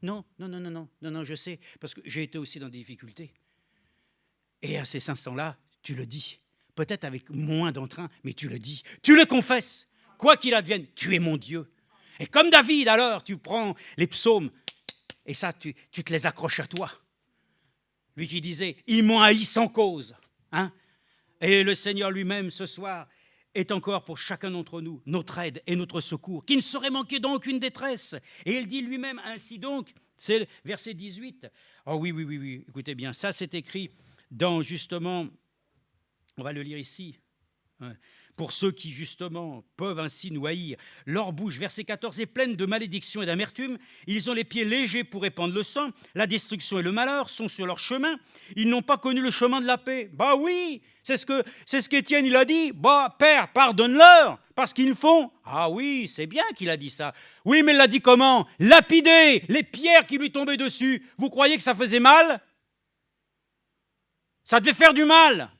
Non, je sais, parce que j'ai été aussi dans des difficultés. Et à ces instants-là, tu le dis, peut-être avec moins d'entrain, mais tu le dis, tu le confesses. Quoi qu'il advienne, tu es mon Dieu. Et comme David, alors, tu prends les psaumes et ça, tu te les accroches à toi. Lui qui disait, ils m'ont haï sans cause. Hein? Et le Seigneur lui-même, ce soir, est encore pour chacun d'entre nous notre aide et notre secours, qui ne saurait manquer dans aucune détresse. Et il dit lui-même ainsi donc, c'est le verset 18. Oh oui, écoutez bien, ça c'est écrit dans justement, on va le lire ici, hein, pour ceux qui justement peuvent ainsi nous haïr. Leur bouche, verset 14, est pleine de malédiction et d'amertume. Ils ont les pieds légers pour répandre le sang. La destruction et le malheur sont sur leur chemin. Ils n'ont pas connu le chemin de la paix. Bah oui, c'est ce qu'Étienne il a dit. Bah Père, pardonne-leur parce qu'ils font. Ah oui, c'est bien qu'il a dit ça. Oui, mais il l'a dit comment? Lapider les pierres qui lui tombaient dessus. Vous croyez que ça faisait mal? Ça devait faire du mal.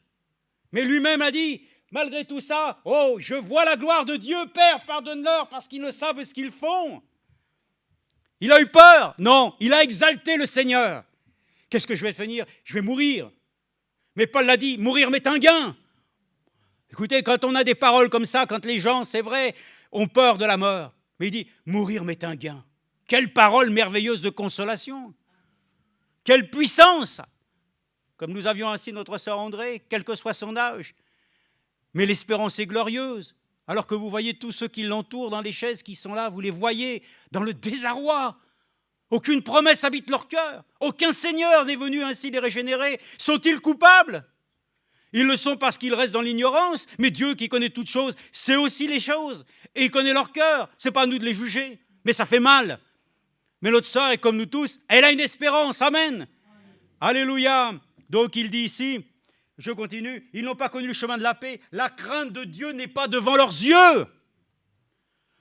Mais lui-même a dit, malgré tout ça, oh, je vois la gloire de Dieu, Père, pardonne-leur parce qu'ils ne savent ce qu'ils font. Il a eu peur? Non, il a exalté le Seigneur. Qu'est-ce que je vais finir? Je vais mourir. Mais Paul l'a dit, mourir m'est un gain. Écoutez, quand on a des paroles comme ça, quand les gens, c'est vrai, ont peur de la mort, mais il dit, mourir m'est un gain. Quelle parole merveilleuse de consolation. Quelle puissance. Comme nous avions ainsi notre sœur André, quel que soit son âge. Mais l'espérance est glorieuse. Alors que vous voyez tous ceux qui l'entourent dans les chaises qui sont là, vous les voyez dans le désarroi. Aucune promesse habite leur cœur. Aucun Seigneur n'est venu ainsi les régénérer. Sont-ils coupables? Ils le sont parce qu'ils restent dans l'ignorance. Mais Dieu qui connaît toutes choses, sait aussi les choses. Et il connaît leur cœur. Ce n'est pas à nous de les juger. Mais ça fait mal. Mais notre sœur est comme nous tous. Elle a une espérance. Amen. Alléluia. Donc il dit ici, je continue, ils n'ont pas connu le chemin de la paix. La crainte de Dieu n'est pas devant leurs yeux.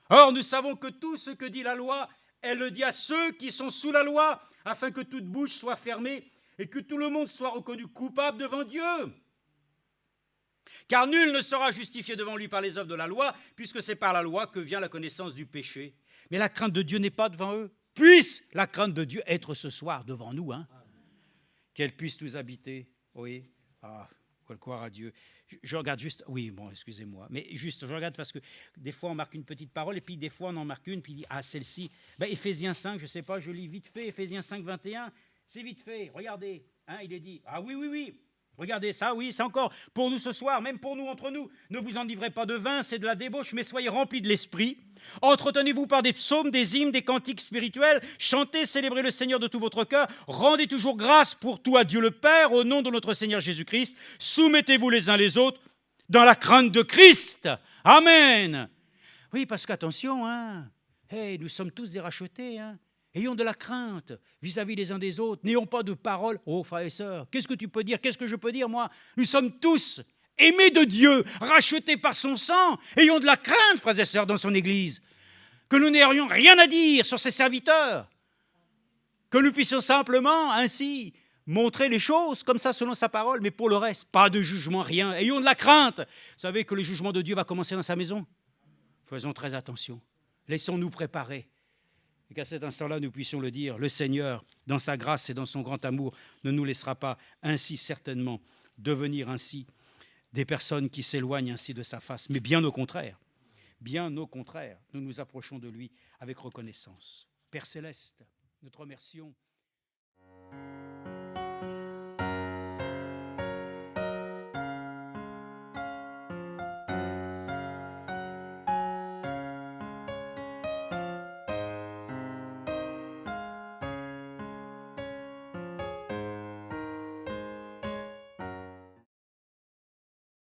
Or, nous savons que tout ce que dit la loi, elle le dit à ceux qui sont sous la loi, afin que toute bouche soit fermée et que tout le monde soit reconnu coupable devant Dieu. Car nul ne sera justifié devant lui par les œuvres de la loi, puisque c'est par la loi que vient la connaissance du péché. Mais la crainte de Dieu n'est pas devant eux. Puisse la crainte de Dieu être ce soir devant nous, hein, qu'elle puisse nous habiter. Oui. Ah, faut le croire à Dieu. Je regarde juste, oui, bon, excusez-moi, mais juste, je regarde parce que des fois on marque une petite parole et puis des fois on en marque une, puis il dit, ah, celle-ci, ben, Éphésiens 5, je ne sais pas, je lis vite fait, Éphésiens 5, 21, c'est vite fait, regardez, hein, il est dit, ah oui, regardez ça, oui, c'est encore pour nous ce soir, même pour nous, entre nous, ne vous enivrez pas de vin, c'est de la débauche, mais soyez remplis de l'esprit. Entretenez-vous par des psaumes, des hymnes, des cantiques spirituels, chantez, célébrez le Seigneur de tout votre cœur, rendez toujours grâce pour tout à Dieu le Père, au nom de notre Seigneur Jésus-Christ, soumettez-vous les uns les autres dans la crainte de Christ. Amen. Oui, parce qu'attention, hein, hey, nous sommes tous des rachetés, hein. Ayons de la crainte vis-à-vis les uns des autres, n'ayons pas de paroles. Oh, frères et sœurs, qu'est-ce que tu peux dire? Qu'est-ce que je peux dire, moi? Nous sommes tous aimés de Dieu, rachetés par son sang. Ayons de la crainte, frères et sœurs, dans son Église. Que nous n'ayons rien à dire sur ses serviteurs. Que nous puissions simplement, ainsi, montrer les choses comme ça, selon sa parole. Mais pour le reste, pas de jugement, rien. Ayons de la crainte. Vous savez que le jugement de Dieu va commencer dans sa maison. Faisons très attention. Laissons-nous préparer. Et qu'à cet instant-là, nous puissions le dire, le Seigneur, dans sa grâce et dans son grand amour, ne nous laissera pas ainsi certainement devenir ainsi des personnes qui s'éloignent ainsi de sa face. Mais bien au contraire, nous nous approchons de lui avec reconnaissance. Père Céleste, nous te remercions